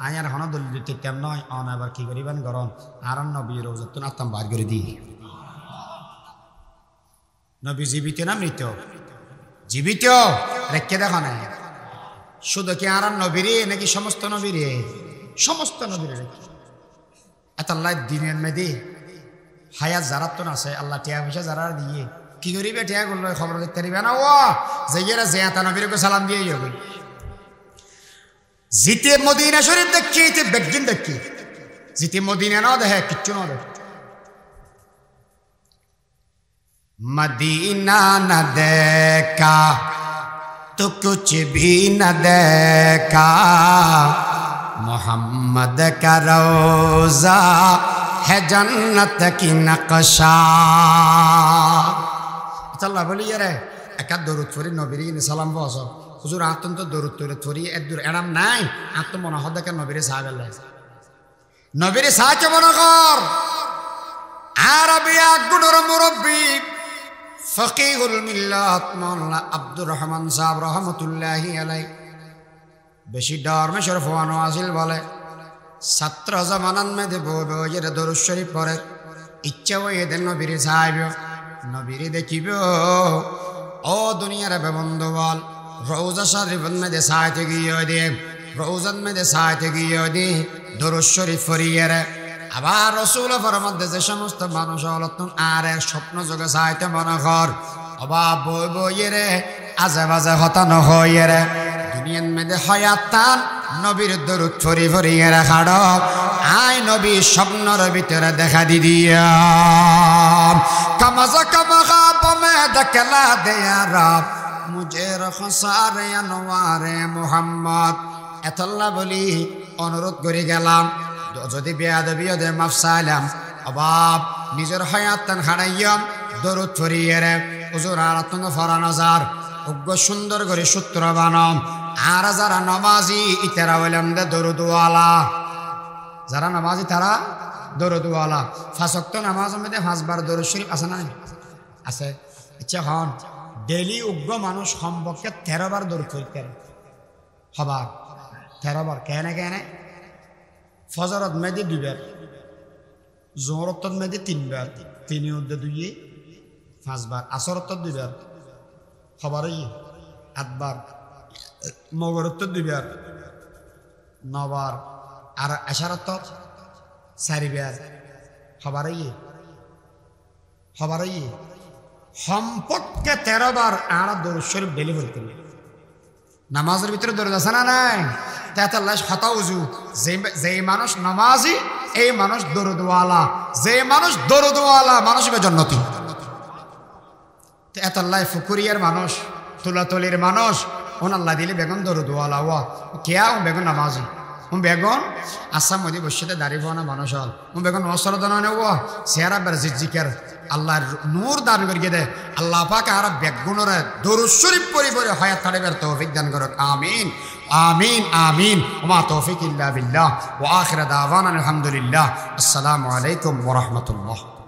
আয় আর এখনো দলিল দিতে তেম নয় অন আবার কি করিবেন গরম আর নবী রোজাতুন আত্মাম বার করে দিই নবী জীবিত না মৃত জীবিত রেখে দেখো না শুধু কি আর নবীরে নাকি সমস্ত নবীরে সমস্ত নবীরে রেখে এত আল্লাহ দিনের মেদে হায়াত যারা তো আছে আল্লাহ টিয়া পয়সা যারা দিয়ে কি করিবে টিয়া করলো খবর দেখতে দিবে না ও যাইয়েরা জেয়াতা নবীরকে সালাম দিয়ে যাবে জিতে মদিনা শরীফ দেখি বেগিন দেখি জিতে মদিনা না দেখে কিচ্ছু না দেখে मदीना न देखा तो कुछ भी न देखा मोहम्मद का रोजा है जन्नत की नक्शा अल्लाह बोलिए रे एक दरुद फरी नबीरी ने सलाम बसो हुजूर आतन तो दरुद फरी एक दूर एराम নাই आत्म मनहद के नबीरे साहब नबीरे साच मनकर আরবিয়া গুণর মুরব্বী ফকিহুল মিল্লাত মাওলানা আব্দুর রহমান সাহেব রহমতুল্লাহি আলাইহি বেশি ডরমে শরফ ওয়ানো আসিল বলে ছাত্র জামানান মেদে বইয়ের দরুদ শরীফ পড়ে ইচ্ছা হয়ে দেন নবীর সাহেব নবীর দেখিব ও দুনিয়ার বন্ধু বল রওজা শরীফের মেদে সাইতে গিয়ে দে রওজান মেদে সাইতে গিয়ে দে দরুদ শরীফ পড়িয়ে আবার রসুল ফরমাতে যে সমস্ত মানুষ অলতুন আর স্বপ্ন যোগে চাইতে মনে কর অবাব বই বইয়ে রে আজে বাজে হতানো হইয়ে রে দুনিয়ার মেদে হয়াতান নবীর দরুদ ফরি ফরিয়ে রাখাড় আই নবী স্বপ্নর ভিতরে দেখা দি দিয়া কামাজা কামাখা বমে দেখলা দেয়া রব মুঝে রখসারে আনোয়ারে মুহাম্মদ এতল্লা বলি অনুরোধ করে গেলাম যদি বেয়াদবিও দে মাফ চাইলাম অবাব নিজের হায়াতান হারাইয়াম দরুদ ফরিয়ে রে হুজুর আর আত্ম ফরানো যার উগ্র সুন্দর করে সূত্র বানাম আর যারা নামাজি ইতারা হইলাম দে দরুদওয়ালা যারা নামাজি তারা দরুদওয়ালা ফাঁসক্ত নামাজ মধ্যে 5 বার দরুদ শরীফ আছে না আছে ইচ্ছা হন ডেলি উগ্র মানুষ সম্পর্কে 13 বার দরুদ শরীফ করে হবার 13 বার কেনে কেনে ফজরত মেদে 2 বার জোহরত মেদে 3 বার 3 উদ্দে 2 5 বার আসরত 2 বার খবরই 8 বার মগরত 2 বার 9 বার আর আশারত 4 বার খবরই সম্পর্কে 13 বার আর দরুদ শরীফ ডেলি বলতে নামাজের ভিতরে দরুদ আছে না নাই তাতে আল্লাহ হতাউজু যে মানুষ নামাজি এই মানুষ দরুদওয়ালা যে মানুষ দরুদওয়ালা মানুষ হবে জান্নাতি এত আল্লাহ ফুকুরিয়ার মানুষ তুলাতলির মানুষ ওন আল্লাহ দিলে বেগুন দরুদওয়ালা ওয়া কেয়া বেগুন নামাজি বেগন আসাম মধ্যে বসে দাঁড়িয়ে না মানুষ হল বেগন নসর দান চেহারা বের জিজিকের আল্লাহর নূর দান করিয়ে দে আল্লাহ পাক আর বেগুনরে দরুদ শরীফ পড়ি পড়ি হায়াত তাড়িবার তৌফিক দান করুক আমিন আমিন আমিন ওমা তৌফিক ইল্লা বিল্লাহ ওয়া আখির দাওয়ানা আলহামদুলিল্লাহ আসসালামু আলাইকুম ওয়া রাহমাতুল্লাহ